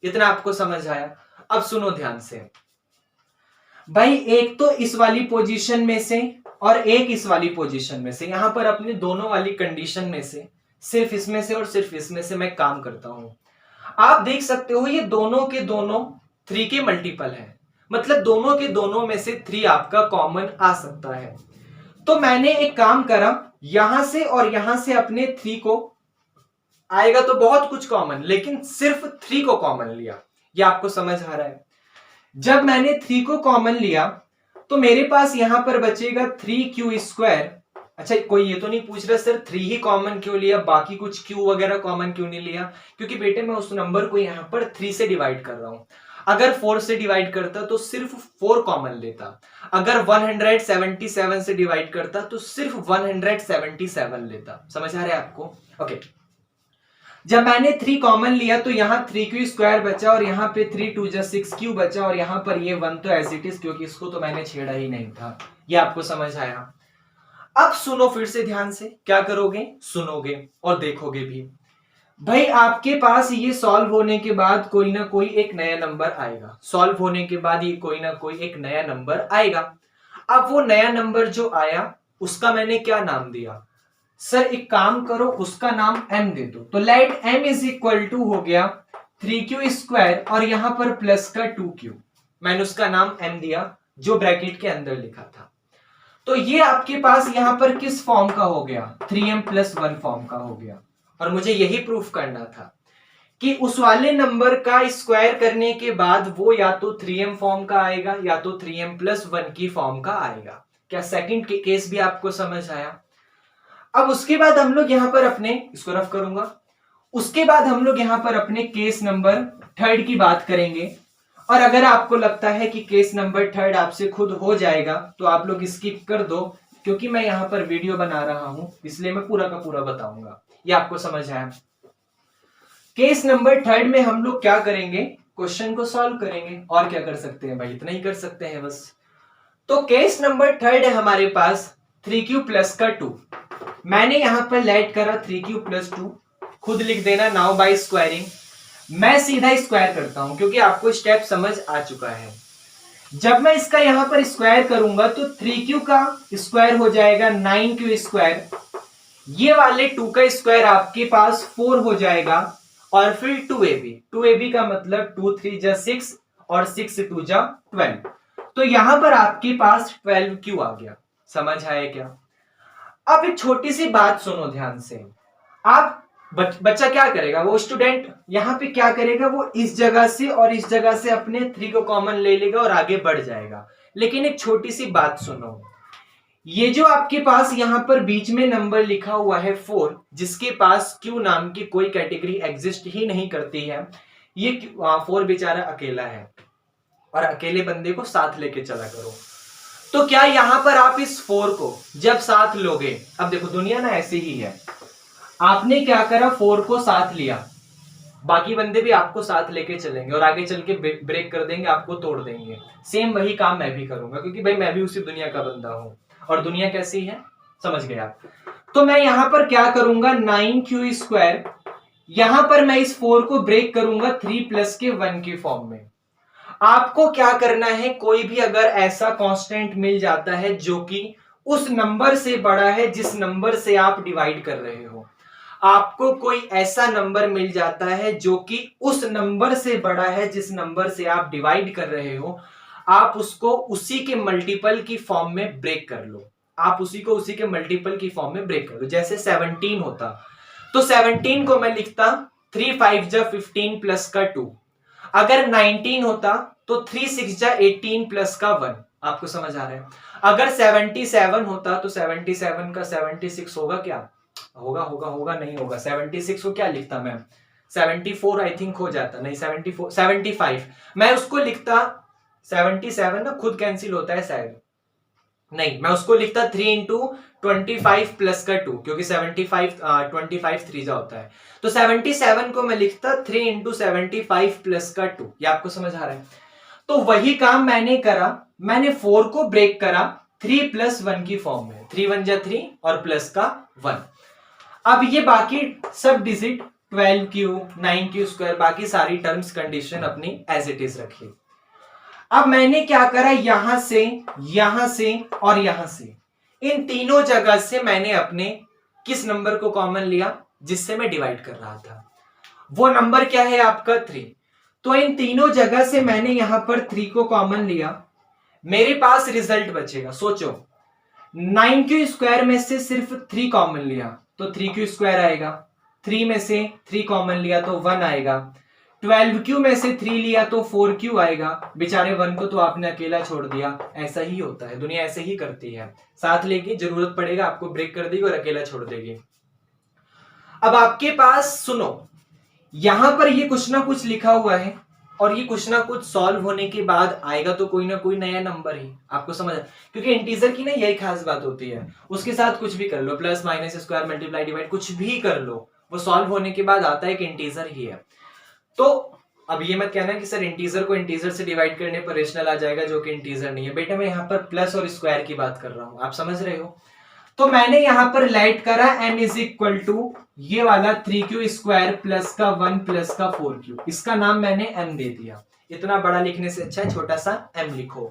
[SPEAKER 1] इतना आपको समझ आया? अब सुनो ध्यान से भाई, एक तो इस वाली पोजीशन में से और एक इस वाली पोजीशन में से, यहां पर अपने दोनों वाली कंडीशन में से सिर्फ इसमें से और सिर्फ इसमें से मैं काम करता हूं। आप देख सकते हो ये दोनों के दोनों 3 के मल्टीपल है, मतलब दोनों के दोनों में से 3 आपका कॉमन आ सकता है। तो मैंने एक काम करा, यहां से और यहां से अपने 3 को आएगा तो बहुत कुछ कॉमन, लेकिन सिर्फ 3 को कॉमन लिया। ये आपको समझ आ रहा है? जब मैंने 3 को कॉमन लिया तो मेरे पास यहां पर बचेगा 3q स्क्वायर। अच्छा, कोई ये तो नहीं पूछ रहा सर 3 ही कॉमन क्यों लिया, बाकी कुछ q वगैरह कॉमन क्यों नहीं लिया? क्योंकि बेटे मैं उस नंबर को यहां पर 3 से डिवाइड कर रहा हूं। अगर 4 से डिवाइड करता तो सिर्फ 4 कॉमन लेता, अगर 177 से डिवाइड करता तो सिर्फ 177 लेता। समझ आ रहा है आपको? ओके, जब मैंने 3 कॉमन लिया तो यहां 3q स्क्वायर बचा और यहां पे 3 2 जा 6q बचा और यहां पर ये 1 तो एज इट इज, क्योंकि इसको तो मैंने छेड़ा ही नहीं था। ये आपको समझ आया? अब सुनो फिर से ध्यान से, क्या करोगे? सुनोगे और देखोगे भी। भाई आपके पास ये सॉल्व होने के बाद कोई ना कोई एक नया नंबर आएगा, सॉल्व होने के बाद ये कोई ना कोई एक नया नंबर आएगा। अब वो नया नंबर जो आया उसका मैंने क्या नाम दिया? सर एक काम करो, उसका नाम m दे दो। तो let m is equal to हो गया 3q स्क्वायर और यहां पर प्लस का 2q। मैंने उसका नाम m दिया जो ब्रैकेट के अंदर लिखा था। तो ये आपके पास यहां पर किस फॉर्म का हो गया? 3m प्लस 1 फॉर्म का हो गया। और मुझे यही प्रूफ करना था कि उस वाले नंबर का स्क्वायर करने के बाद वो या तो 3m फॉर्म का आएगा या तो 3m प्लस 1 की फॉर्म का आएगा। क्या सेकंड केस भी आपको समझ आया? अब उसके बाद हम लोग यहां पर अपने, इसको रफ करूंगा, उसके बाद हम लोग यहां पर अपने केस नंबर थर्ड की बात करेंगे। और अगर आपको लगता है कि केस नंबर थर्ड आपसे खुद हो जाएगा तो आप लोग स्किप कर दो, क्योंकि मैं यहां पर वीडियो बना रहा हूं इसलिए मैं पूरा का पूरा बताऊंगा। ये आपको समझ आया? केस नंबर थर्ड में हम लोग क्या करेंगे? क्वेश्चन को सॉल्व करेंगे। और क्या कर सकते हैं भाई? इतना ही कर सकते हैं बस। तो केस नंबर थर्ड है हमारे पास 3q प्लस का 2। मैंने यहां पर लेट करा 3q प्लस 2, खुद लिख देना नाउ बाय स्क्वायरिंग। मैं सीधा स्क्वायर करता हूं क्योंकि आपको स्टेप समझ आ चुका है। जब मैं इसका यहां पर स्क्वायर करूंगा तो 3q का स्क्वायर हो जाएगा 9q स्क्वायर, ये वाले 2 का स्क्वायर आपके पास 4 हो जाएगा और फिर 2ab का मतलब 2 3 जा 6 और 6 2 जा 12। तो यहां पर आपके पास 12 क्यों आ गया, समझ आया क्या? अब एक छोटी सी बात सुनो ध्यान से। आप बच्चा क्या करेगा, वो स्टूडेंट यहां पे क्या करेगा, वो इस जगह से और इस जगह से अपने 3 को कॉमन ले लेगा और आगे बढ़ जाएगा। लेकिन एक छोटी सी बात सुनो, ये जो आपके पास यहां पर बीच में नंबर लिखा हुआ है 4, जिसके पास क्यू नाम की कोई कैटेगरी एग्जिस्ट ही नहीं करती है, ये 4 बेचारा अकेला है और अकेले बंदे को साथ लेके चला करो। तो क्या यहां पर आप इस 4 को जब साथ लोगे, अब देखो दुनिया ना ऐसी ही है, आपने क्या करा 4 को साथ लिया, बाकी बंदे भी आपको साथ लेके चलेंगे और आगे चल के ब्रेक कर देंगे, आपको तोड़ देंगे। सेम वही काम मैं भी करूंगा, क्योंकि भाई मैं भी उसी दुनिया का बंदा हूं। और दुनिया कैसी है समझ गए आप? तो मैं यहां पर क्या करूंगा, 9q², यहां पर मैं इस 4 को ब्रेक करूंगा 3 प्लस के 1 के फॉर्म में। आपको क्या करना है, कोई भी अगर ऐसा कांस्टेंट मिल जाता है जो कि उस नंबर से बड़ा है जिस नंबर से आप डिवाइड कर रहे हो, आपको कोई ऐसा नंबर मिल जाता है जो कि उस नंबर से बड़ा है जिस नंबर से आप डिवाइड कर रहे हो, आप उसको उसी के मल्टीपल की फॉर्म में ब्रेक कर लो। आप उसी को उसी के मल्टीपल की फॉर्म में ब्रेक कर लो। जैसे 17 होता तो 17 को मैं लिखता 3 5 जा 15 प्लस का 2। अगर 19 होता तो 3 6 जा 18 प्लस का 1। आपको समझ आ रहा है? अगर 77 होता तो 77 का 76 होगा क्या? होगा नहीं होगा। 76 को क्या लिखता मैं, 74 आई थिंक हो जाता, नहीं 74 75 मैं उसको लिखता, 77 ना खुद कैंसिल होता है शायद, नहीं मैं उसको लिखता 3 इंटू 25 प्लस का 2, क्योंकि 75 25 3 जा होता है। तो 77 को मैं लिखता 3 इंटू 75 प्लस का 2। ये आपको समझ आ रहा है? तो वही काम मैंने करा, मैंने 4 को ब्रेक करा 3 प्लस 1 की फॉर्म में, 3 1 जा 3 और प्लस का 1। अब ये बाकी सब डिजिट 12q 9q², बाकी सारी टर्म्स कंडीशन अपनी एज इट इज रखी। अब मैंने क्या करा, यहां से और यहां से, इन तीनों जगह से मैंने अपने किस नंबर को कॉमन लिया जिससे मैं डिवाइड कर रहा था, वो नंबर क्या है आपका 3। तो इन तीनों जगह से मैंने यहां पर 3 को कॉमन लिया, मेरे पास रिजल्ट बचेगा। सोचो 9q² में से सिर्फ 3 कॉमन लिया तो 3q² आएगा, 3 में से 3 कॉमन लिया तो 1 आएगा, 12q में से 3 लिया तो 4q आएगा। बेचारे 1 को तो आपने अकेला छोड़ दिया। ऐसा ही होता है, दुनिया ऐसे ही करती है, साथ लेके जरूरत पड़ेगा आपको ब्रेक कर देगी और अकेला छोड़ देगी। अब आपके पास सुनो, यहां पर ये कुछ ना कुछ लिखा हुआ है और ये कुछ ना कुछ सॉल्व होने के बाद आएगा तो कोई ना कोई नया नंबर ही। आपको समझ, क्योंकि इंटीजर की ना यही खास बात होती है, उसके साथ कुछ भी कर लो, plus minus square multiply divide कुछ भी कर लो, वो सॉल्व होने के बाद आता है कि इंटीजर ही है। तो अब ये मत कहना कि सर इंटीजर को इंटीजर से डिवाइड करने पर रेशनल आ जाएगा, जो कि इंटीजर नहीं है। बेटा मैं यहाँ पर प्लस और स्क्वायर की बात कर रहा हूं, आप समझ रहे हो? तो मैंने यहां पर लाइट करा m इज इक्वल टू ये वाला 3q² प्लस का 1 प्लस का 4q, इसका नाम मैंने m दे दिया। इतना बड़ा लिखने से अच्छा है छोटा सा m लिखो।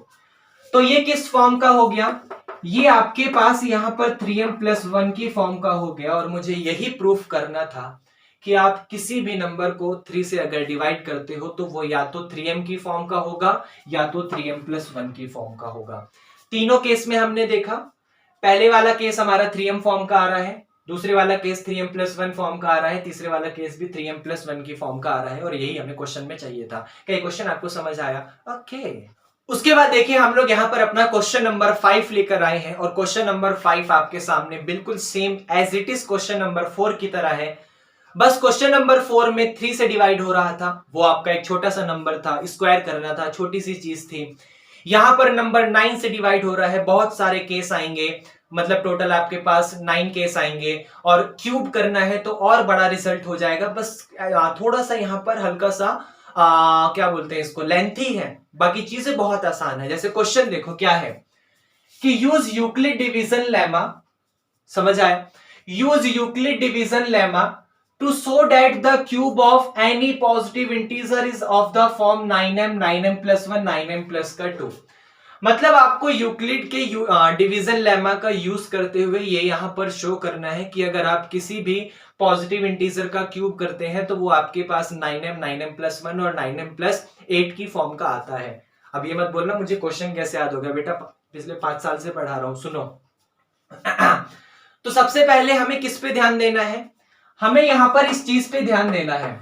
[SPEAKER 1] तो ये किस फॉर्म का हो गया, ये आपके पास यहां पर 3m प्लस 1 की फॉर्म का हो गया। और मुझे यही प्रूफ करना था कि आप किसी भी नंबर को 3 से अगर डिवाइड करते हो तो वो या तो 3m की फॉर्म का होगा या तो 3m प्लस 1 की फॉर्म का होगा। तीनों केस में हमने देखा, पहले वाला केस हमारा 3m फॉर्म का आ रहा है, दूसरे वाला केस 3m प्लस 1 फॉर्म का आ रहा है, तीसरे वाला केस भी 3m प्लस 1 की फॉर्म का आ रहा है। और यही हमें क्वेश्चन में चाहिए था। क्या ये क्वेश्चन आपको समझ आया? ओके। उसके बाद देखिए हम लोग यहाँ पर अपना क्वेश्चन नंबर 5 लेकर आए हैं और क्वेश्चन नंबर 5 आपके सामने बिल्कुल same as it is question number 4 की तरह है। बस क्वेश्चन नंबर 4 में 3 से डिवाइड हो रहा था, वो आपका एक छोटा सा नंबर था, स्क्वायर करना था, छोटी सी चीज थी। यहां पर नंबर 9 से डिवाइड हो रहा है, बहुत सारे केस आएंगे, मतलब टोटल आपके पास 9 केस आएंगे और क्यूब करना है तो और बड़ा रिजल्ट हो जाएगा। बस थोड़ा सा यहां पर हल्का सा क्या बोलते हैं इसको, लेंथी है, बाकी चीजें बहुत आसान है। जैसे क्वेश्चन देखो क्या है कि यूज यूक्लिड डिवीजन लेमा, समझ आया? Use Euclid division lemma to show that the cube of any positive integer is of the form 9m 9m plus 1 9m plus का 2। मतलब आपको यूक्लिड के डिवीजन लेमा का यूज करते हुए ये यहां पर शो करना है कि अगर आप किसी भी पॉजिटिव इंटीजर का क्यूब करते हैं तो वो आपके पास 9m 9m+1 और 9m+8 की फॉर्म का आता है। अब ये मत बोलना मुझे क्वेश्चन कैसे याद हो गया, बेटा पिछले 5 साल से पढ़ा रहा हूं, सुनो। तो सबसे पहले हमें किस पे ध्यान देना है, हमें यहां पर इस चीज पे ध्यान देना है।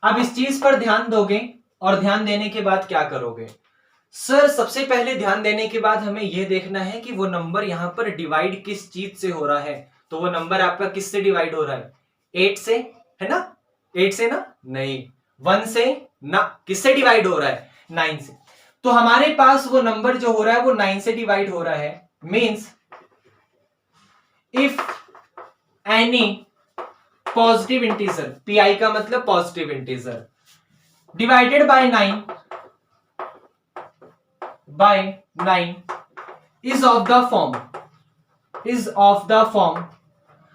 [SPEAKER 1] अब इस चीज पर ध्यान दोगे और ध्यान देने के बाद क्या करोगे सर, सबसे पहले ध्यान देने के बाद हमें यह देखना है कि वो नंबर यहां पर डिवाइड किस चीज से हो रहा है। तो वो नंबर आपका किससे डिवाइड हो रहा है, 8 से, है ना, 8 से ना, नहीं 1 से ना, किससे डिवाइड हो रहा है, 9 से। तो हमारे पास वो नंबर जो हो रहा है वो 9 से डिवाइड हो रहा है। Means if any positive integer, P का मतलब positive integer, divided by 9 is of the form,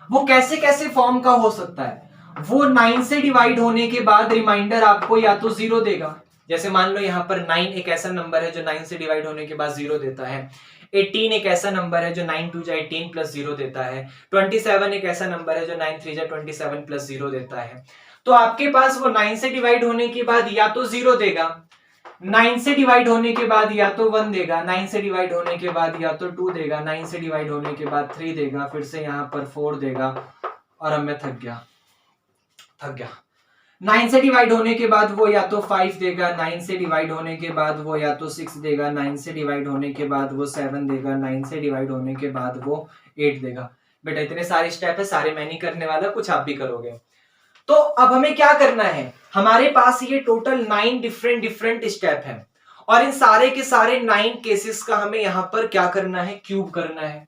[SPEAKER 1] वो कैसे कैसे फॉर्म का हो सकता है, वो 9 से डिवाइड होने के बाद रिमाइंडर आपको या तो 0 देगा, जैसे मान लो यहां पर 9 एक ऐसा नंबर है जो 9 से डिवाइड होने के बाद 0 देता है, 18 एक ऐसा नंबर है जो 9 2 जा 18 प्लस 0 देता है, 27 एक ऐसा नंबर है जो 9 3 जा 27 प्लस 0 देता है। तो आपके पास वो 9 से डिवाइड होने के बाद या तो 0 देगा, 9 से डिवाइड होने के बाद या तो 1 देगा, 9 से डिवाइड होने के बाद या तो 2 देगा, 9 से डिवाइड होने के बाद 3 देगा, फिर से यहां पर 4 देगा, और अब मैं थक गया। 9 से डिवाइड होने के बाद वो या तो 5 देगा, 9 से डिवाइड होने के बाद वो या तो 6 देगा, 9 से डिवाइड होने के बाद वो 7 देगा, 9 से डिवाइड होने के बाद वो 8 देगा। बेटा इतने सारे स्टेप है, सारे मैं नहीं करने वाला, कुछ आप भी करोगे। तो अब हमें क्या करना है, हमारे पास ये टोटल 9 डिफरेंट स्टेप है, और इन सारे के सारे 9 केसेस का हमें यहां पर क्या करना है, क्यूब करना है।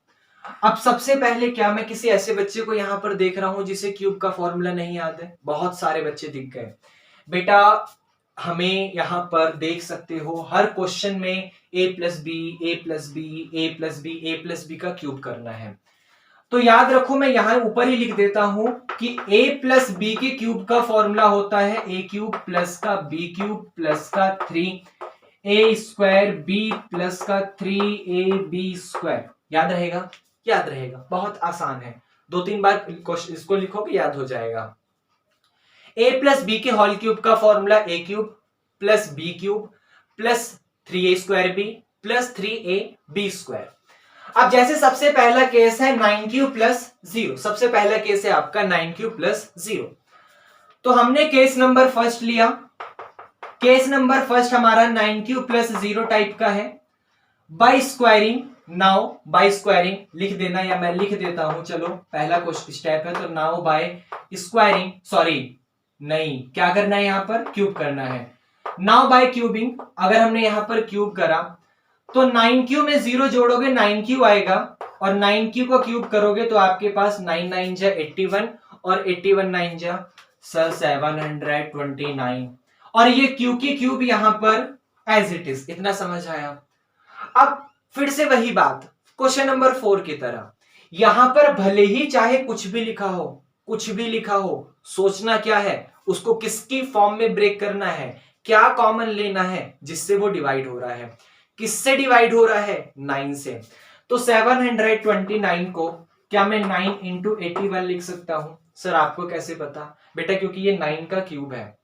[SPEAKER 1] अब सबसे पहले क्या मैं किसी ऐसे बच्चे को यहां पर देख रहा हूं जिसे क्यूब का फॉर्मूला नहीं याद है, बहुत सारे बच्चे दिख गए। बेटा हमें यहां पर देख सकते हो हर क्वेश्चन में a plus B A plus B A plus B A plus B का क्यूब करना है। तो याद रखो मैं यहां ऊपर ही लिख देता हूं कि a प्लस बी के क्यूब का फॉर्मूला होता है a क्यूब प्लस का b क्यूब प्लस का 3a स्क्वायर b प्लस का 3ab स्क्वायर। याद रहेगा, याद रहेगा, बहुत आसान है, 2-3 बार इसको लिखोगे याद हो जाएगा। a प्लस बी के होल क्यूब का formula a cube plus b cube plus 3a square b plus 3ab square. अब जैसे सबसे पहला केस है 9 प्लस 0, सबसे पहला केस है आपका 9 प्लस 0। तो हमने केस नंबर फर्स्ट लिया, केस नंबर फर्स्ट हमारा 9 प्लस 0 टाइप का है। By squaring, now by squaring लिख देना या मैं लिख देता हूं, चलो पहला क्वेश्चन स्टेप है, तो नाउ बाय स्क्वायरिंग, सॉरी नहीं, क्या करना है यहां पर, क्यूब करना है। नाउ बाय क्यूबिंग, अगर हमने यहां पर क्यूब करा तो 9 में 0 जोड़ोगे 9 आएगा, और 9 को क्यूब करोगे तो आपके पास 9 9 जा 81 और 81 9 जा सर 729, और ये क्यू की क्यूब यहां पर एज इट इज। इतना समझ आया। अब फिर से वही बात क्वेश्चन नंबर 4 की तरह, यहां पर भले ही चाहे कुछ भी लिखा हो, कुछ भी लिखा हो, सोचना क्या है, उसको किसकी फॉर्म में ब्रेक करना है, क्या कॉमन लेना है जिससे वो डिवाइड हो रहा है। किससे डिवाइड हो रहा है, 9 से। तो 729 को क्या मैं 9 इंटू 81 लिख सकता हूं, सर आपको कैसे पता, बेटा क्योंकि ये 9 का क्यूब है,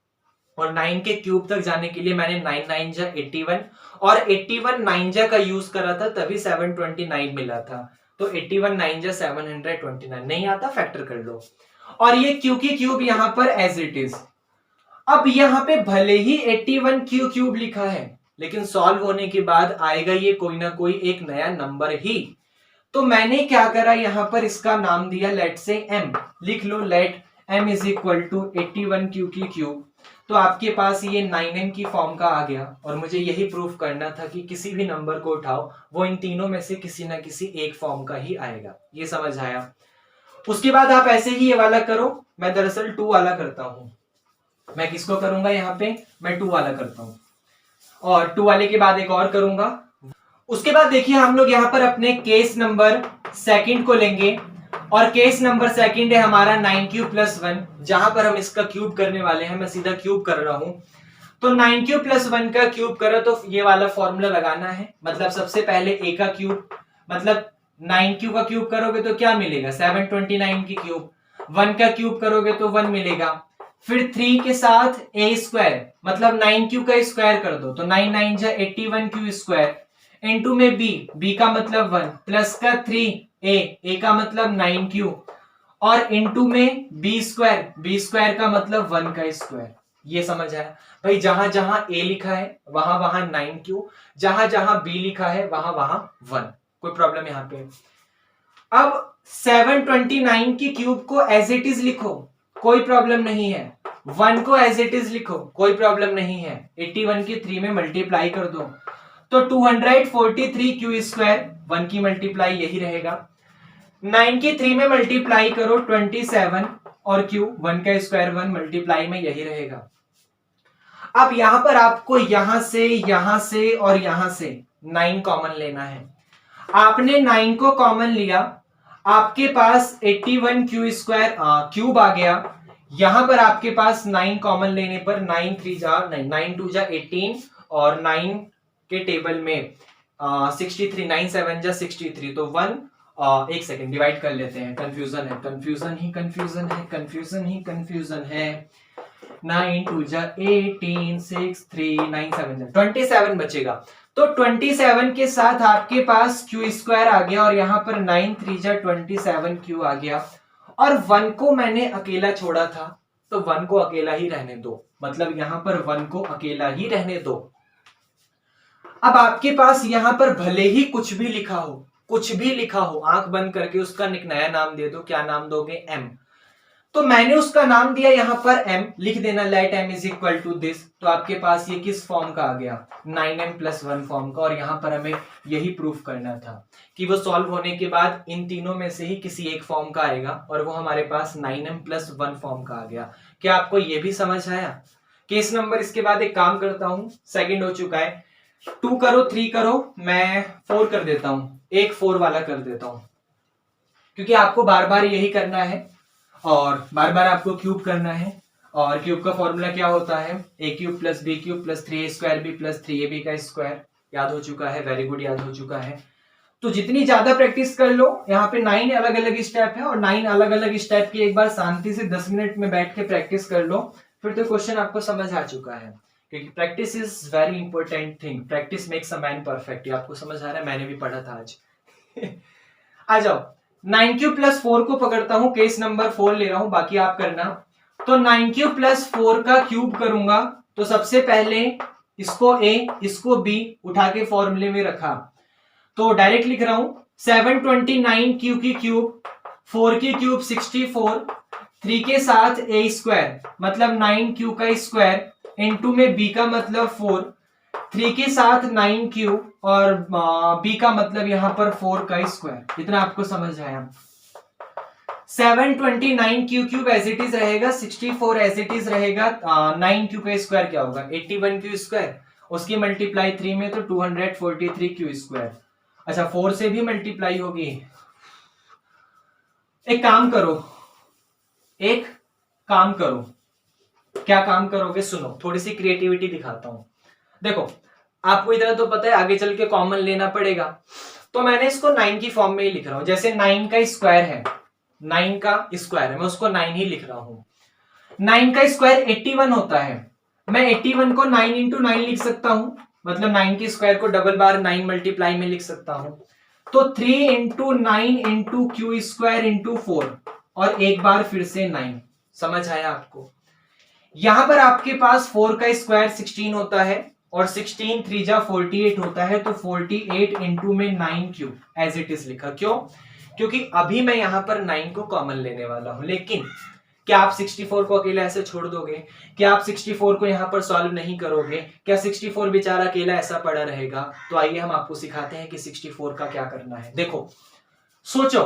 [SPEAKER 1] और 9 के क्यूब तक जाने के लिए मैंने 9 9 जा 81 और 81 9 जा का यूज करा था, तभी 729 मिला था। तो 81 9 जा 729, नहीं आता फैक्टर कर लो, और ये क्यू की क्यूब यहां पर एज इट इज। अब यहां पे भले ही 81 क्यू क्यूब लिखा है, लेकिन सॉल्व होने के बाद आएगा ये कोई ना कोई एक नया नंबर ही। तो मैंने क्या करा, यहां पर इसका नाम दिया लेट से m, लिख लो let m is equal to 81 q की क्यूब। तो आपके पास ये 9m की फॉर्म का आ गया, और मुझे यही प्रूफ करना था कि किसी भी नंबर को उठाओ वो इन तीनों में से किसी ना किसी एक फॉर्म का ही आएगा। ये समझ आया। उसके बाद आप ऐसे ही ये वाला करो, मैं दरअसल 2 वाला करता हूं। मैं किसको करूंगा, यहाँ पे मैं 2 वाला करता हूं, और 2 वाले के बाद एक और करूंगा। उसके बाद देखिए हम लोग यहाँ पर अपने केस नंबर सेकंड को लेंगे, और केस नंबर सेकंड है हमारा 9 क्यूब प्लस 1, जहां पर हम इसका क्यूब करने वाले हैं। मैं सीधा क्यूब कर रहा हूं। तो 9 क्यूब प्लस 1 का क्यूब करो तो ये वाला फॉर्मूला लगाना है। मतलब सबसे पहले a का क्यूब, मतलब 9 क्यूब का क्यूब करोगे तो क्या मिलेगा 729 की क्यूब, 1 का क्यूब करोगे तो 1 मिलेगा, फिर 3 के साथ a स्क्वायर, मतलब 9 क्यूब का स्क्वायर कर दो तो 9 9 जा 81 क्यू स्क्वायर इनटू में b का मतलब 1 प्लस का 3 a का मतलब 9 क्यूब और इनटू में b स्क्वायर का मतलब 1 का स्क्वायर। ये समझ आया भाई, जहां जहां a लिखा है वहां वहां 9 क्यू, जहां जहां b लिखा है वहां वहां 1। कोई प्रॉब्लम यहां पे? अब 729 की क्यूब को एज इट इज लिखो, कोई प्रॉब्लम नहीं है। 1 को एज इट इज लिखो, कोई प्रॉब्लम नहीं है। 81 की 3 में मल्टीप्लाई कर दो तो 243 क्यू स्क्वायर, 1 की मल्टीप्लाई यही रहेगा। 9 की 3 में मल्टीप्लाई करो 27 और क्यू, 1 का स्क्वायर 1, मल्टीप्लाई में यही रहेगा। अब यहां पर आपको यहां से और यहां से 9 कॉमन लेना है। आपने 9 को कॉमन लिया, आपके पास 81 क्यू स्क्वायर क्यूब आ गया। यहां पर आपके पास 9 कॉमन लेने पर 9 3 जा 9 2 जा 18 और 9 के टेबल में 63, 9 7 जा 63 तो 1 एक सेकेंड डिवाइड कर लेते हैं। कंफ्यूजन है, कंफ्यूजन ही कंफ्यूजन है, कंफ्यूजन ही कंफ्यूजन है। 9 2 जा 18, 6 3 9 7 जा 27 बचेगा। तो 27 के साथ आपके पास क्यू स्क्वायर आ गया और यहां पर 9 3 जा 27 क्यू आ गया और 1 को मैंने अकेला छोड़ा था तो 1 को अकेला ही रहने दो, मतलब यहां पर 1 को अकेला ही रहने दो। अब आपके पास यहां पर भले ही कुछ भी लिखा हो, कुछ भी लिखा हो, आंख बंद करके उसका एक नया नाम दे दो। क्या नाम दोगे? m। तो मैंने उसका नाम दिया यहां पर m, लिख देना let m is equal to this. तो आपके पास ये किस फॉर्म का आ गया? 9m प्लस 1 फॉर्म का। और यहां पर हमें यही प्रूफ करना था कि वो सॉल्व होने के बाद इन तीनों में से ही किसी एक फॉर्म का आएगा और वो हमारे पास 9m प्लस 1 फॉर्म का आ गया। क्या आपको ये भी समझ आया? केस नंबर, इसके बाद एक काम करता हूं, सेकंड हो चुका है, 2 करो 3 करो, मैं 4 कर देता हूं, एक 4 वाला कर देता हूं, क्योंकि आपको बार बार यही करना है और बार बार आपको क्यूब करना है। और क्यूब का फॉर्मूला क्या होता है? a cube plus b cube plus 3a square b plus 3ab का स्क्वायर। याद हो चुका है? वेरी गुड, याद हो चुका है। तो जितनी ज्यादा प्रैक्टिस कर लो, यहाँ पे 9 अलग अलग स्टेप है और 9 अलग अलग स्टेप की एक बार शांति से 10 मिनट में बैठ के प्रैक्टिस कर लो, फिर तो क्वेश्चन आपको समझ आ चुका है। क्योंकि practice is very important thing, practice makes a man perfect. ये आपको समझ आ रहा है? मैंने भी पढ़ा था आज। आ जाओ, 9 क्यूब प्लस 4 को पकड़ता हूं, केस नंबर 4 ले रहा हूं, बाकी आप करना। तो 9 क्यूब प्लस 4 का क्यूब करूंगा तो सबसे पहले इसको a इसको b उठा के फॉर्मूले में रखा, तो डायरेक्ट लिख रहा हूं 729 क्यू की क्यूब, 4 की क्यूब 64, 3 के साथ a स्क्वायर मतलब 9 क्यू का स्क्वायर इनटू में b का मतलब 4, 3 के साथ 9 क्यूब और b का मतलब यहां पर 4 का स्क्वायर। इतना आपको समझ आया? 729 Q cube as it is रहेगा, 64 एज इट इज रहेगा, 9 क्यू का स्क्वायर क्या होगा? 81 क्यू स्क्वायर, उसकी मल्टीप्लाई 3 में तो 243 क्यू स्क्वायर। अच्छा, 4 से भी मल्टीप्लाई होगी। एक काम करो, एक काम करो, क्या काम करोगे? सुनो, थोड़ी सी क्रिएटिविटी दिखाता हूं। देखो, आपको इतना तो पता है आगे चल के कॉमन लेना पड़ेगा, तो मैंने इसको 9 की फॉर्म में ही लिख रहा हूं। जैसे 9 का स्क्वायर है, 9 का स्क्वायर है, मैं उसको 9 ही लिख रहा हूं। 9 का स्क्वायर 81 होता है, मैं 81 को 9 इंटू 9 लिख सकता हूं, मतलब 9 के स्क्वायर को डबल बार 9 मल्टीप्लाई में लिख सकता हूं। तो 3 into 9 into Q square into 4 और एक बार फिर से 9। समझ आया आपको? यहां पर आपके पास 4 का स्क्वायर 16 होता है और 16 3 जा 48 होता है, तो 48 इंटू में 9 क्यूब एज इट इज लिखा। क्यों? क्योंकि अभी मैं यहां पर 9 को कॉमन लेने वाला हूं। लेकिन क्या आप 64 को अकेला ऐसे छोड़ दोगे? क्या आप 64 को यहां पर सॉल्व नहीं करोगे? क्या 64 बेचारा अकेला ऐसा पड़ा रहेगा? तो आइए हम आपको सिखाते हैं कि 64 का क्या करना है। देखो, सोचो,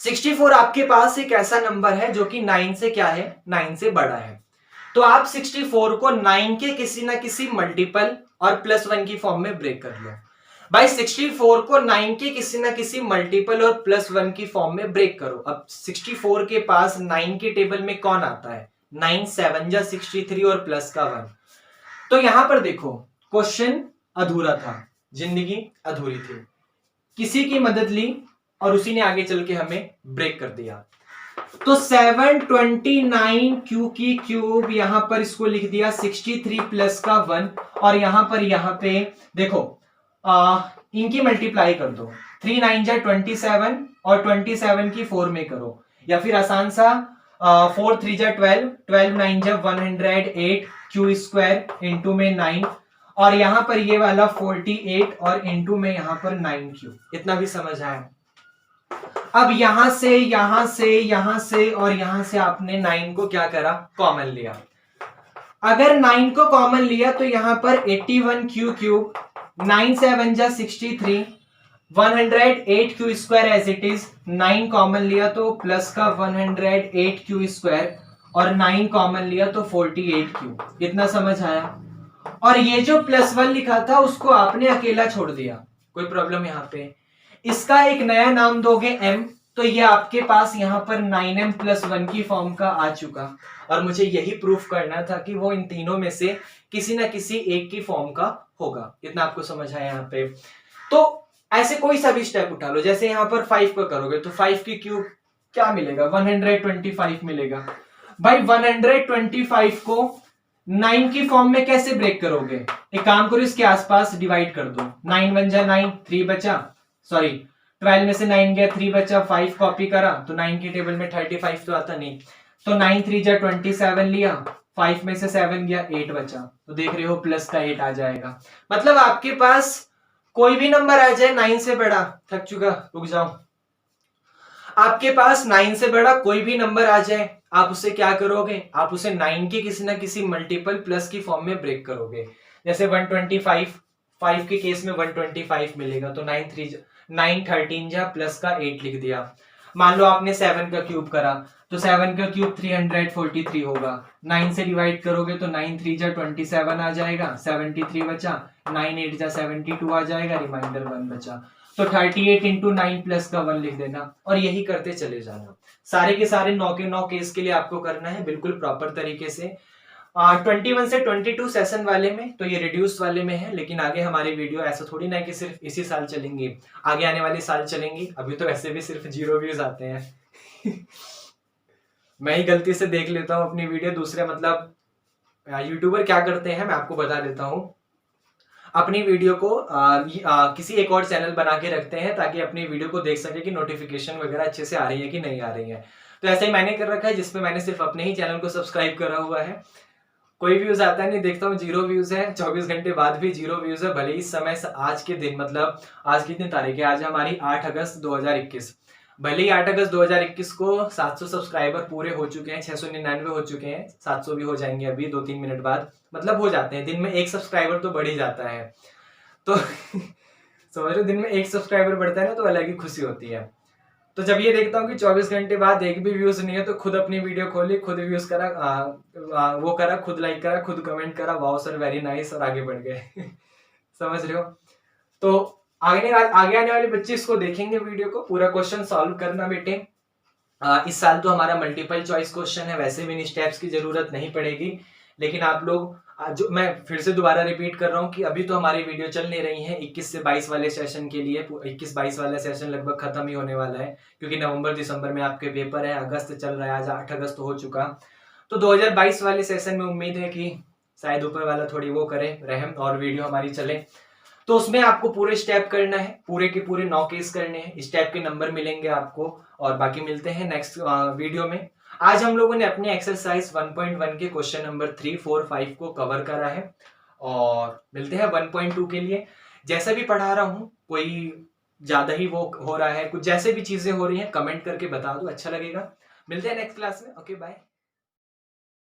[SPEAKER 1] 64 आपके पास एक ऐसा नंबर है जो कि 9 से क्या है? 9 से बड़ा है। तो आप 64 को 9 के किसी ना किसी मल्टीपल और प्लस 1 की फॉर्म में ब्रेक कर लो। भाई 64 को 9 के किसी ना किसी मल्टीपल और प्लस 1 की फॉर्म में ब्रेक करो। अब 64 के पास 9 के टेबल में कौन आता है? 9 7 जा 63 और प्लस का 1, तो यहां पर देखो क्वेश्चन अधूरा था, जिंदगी अधूरी थी, किसी की मदद ली और उसी ने आगे चल के हमें ब्रेक कर दिया। तो 729 क्यू की क्यूब यहां पर इसको लिख दिया 63 प्लस का 1, और यहां पे देखो इनकी मल्टीप्लाई कर दो, 3 9 जा 27 और 27 की 4 में करो, या फिर आसान सा 4 3 जा 12, 12 9 जा 108 क्यू स्क्वायर इंटू में 9, और यहां पर ये वाला 48 और इंटू में यहां पर 9 क्यू। इतना भी समझ आया? अब यहां से यहां से यहां से और यहां से आपने 9 को क्या करा, कॉमन लिया। अगर 9 को कॉमन लिया तो यहां पर 81 क्यू क्यूब, 9 7 जा 63, 108 Q square as it is, 9 common लिया तो प्लस का 108 क्यू स्क्वायर, और 9 कॉमन लिया तो 48 क्यू। इतना समझ आया? और ये जो +1 लिखा था उसको आपने अकेला छोड़ दिया, कोई प्रॉब्लम यहां पे? इसका एक नया नाम दोगे m, तो ये आपके पास यहां पर 9m + 1 की फॉर्म का आ चुका, और मुझे यही प्रूफ करना था कि वो इन तीनों में से किसी ना किसी एक की फॉर्म का होगा। इतना आपको समझ आया यहाँ पे? तो ऐसे कोई सा भी स्टेप उठा लो, जैसे यहाँ पर 5 को करोगे तो 5 की क्यूब क्या मिलेगा, 125 मिलेगा। भाई 125 को 9 की फॉर्म में कैसे ब्रेक करोगे? एक काम करो, इसके आसपास डिवाइड कर दो, 9 1 जा 9, 3 बचा, सॉरी 12 में से 9 गया, 3 बचा, 5 कॉपी करा तो 9 की टेबल में 35 तो आता नहीं, तो 9 3 जा 27 लिया, 5 में से 7 गया, 8 बचा, तो देख रहे हो प्लस का 8 आ जाएगा। मतलब आपके पास कोई भी नंबर आ जाए 9 से बड़ा, थक चुका, रुक जाओ, आपके पास 9 से बड़ा कोई भी नंबर आ जाए, आप उसे क्या करोगे, आप उसे 9 के किसी ना किसी मल्टीपल प्लस की फॉर्म में ब्रेक करोगे। जैसे 125, 5 के केस में 125 मिलेगा, तो 9 13 जा प्लस का 8 लिख दिया। मान लो आपने 7 का क्यूब करा, तो 7 का क्यूब 343 होगा, 9 से डिवाइड करोगे तो 9 3 जा 27 आ जाएगा, 73 बचा, 9 8 जा 72 आ जाएगा, रिमाइंडर 1 बचा, तो 38 इंटू 9 प्लस का 1 लिख देना, और यही करते चले जाना। सारे के सारे 9 के 9 केस के लिए आपको करना है बिल्कुल प्रॉपर तरीके से। 21 से 22 सेशन वाले में तो ये रिड्यूस वाले में है, लेकिन आगे हमारी वीडियो ऐसा थोड़ी ना कि सिर्फ इसी साल चलेंगी, आगे आने वाले साल चलेंगी। अभी तो ऐसे भी सिर्फ 0 व्यूज आते हैं मैं ही गलती से देख लेता हूँ अपनी वीडियो, दूसरे मतलब यूट्यूबर क्या करते हैं मैं आपको बता देता हूँ, अपनी वीडियो को किसी एक और चैनल बना के रखते हैं ताकि अपनी वीडियो को देख सके कि नोटिफिकेशन वगैरह अच्छे से आ रही है कि नहीं आ रही है। तो ऐसा ही मैंने कर रखा है, जिसमें मैंने सिर्फ अपने ही चैनल को सब्सक्राइब करा हुआ है। कोई व्यूज आता है नहीं, देखता हूँ 0 व्यूज है, 24 घंटे बाद भी 0 व्यूज है, भले इस समय आज के दिन, मतलब आज कितनी तारीख है, आज हमारी 8 अगस्त 2021, भले ही 8 अगस्त 2021 को 700 सब्सक्राइबर पूरे हो चुके हैं, 699 हो चुके हैं, 700 भी हो जाएंगे अभी 2-3 मिनट बाद, मतलब हो जाते हैं, दिन में 1 सब्सक्राइबर तो बढ़ ही जाता है। तो समझ लो दिन में 1 सब्सक्राइबर बढ़ता है ना, तो अलग ही खुशी होती है। तो जब ये देखता हूँ कि 24 घंटे बाद एक भी व्यूज नहीं है, तो खुद अपनी वीडियो खोली, खुद व्यूज करा, वो करा, खुद लाइक करा, खुद कमेंट करा, वाओ सर वेरी नाइस, और आगे बढ़ गए समझ रहे हो? तो आगे आने वाले बच्चे इसको देखेंगे, वीडियो को पूरा क्वेश्चन सॉल्व करना बेटे। इस साल तो हमारा मल्टीपल चॉइस क्वेश्चन है, वैसे भी इन स्टेप्स की जरूरत नहीं पड़ेगी, लेकिन आप लोग जो मैं फिर से दोबारा रिपीट कर रहा हूँ कि अभी तो हमारी वीडियो चल नहीं रही है 21 से 22 वाले सेशन के लिए। 21-22 वाला सेशन लगभग खत्म ही होने वाला है, क्योंकि नवंबर दिसंबर में आपके पेपर है, अगस्त चल रहा है, आज 8 अगस्त हो चुका। तो 2022 वाले सेशन में उम्मीद है कि शायद ऊपर वाला थोड़ी वो करे रहम और वीडियो हमारी चले, तो उसमें आपको पूरे स्टेप करना है, पूरे के पूरे 9 केस करने हैं, स्टेप के नंबर मिलेंगे आपको, और बाकी मिलते हैं नेक्स्ट वीडियो में। आज हम लोगों ने अपने एक्सरसाइज 1.1 के क्वेश्चन नंबर 3, 4, 5 को कवर करा है, और मिलते हैं 1.2 के लिए। जैसा भी पढ़ा रहा हूँ, कोई ज्यादा ही वो हो रहा है, कुछ जैसे भी चीजें हो रही हैं, कमेंट करके बता दो, अच्छा लगेगा। मिलते हैं नेक्स्ट क्लास में, ओके बाय।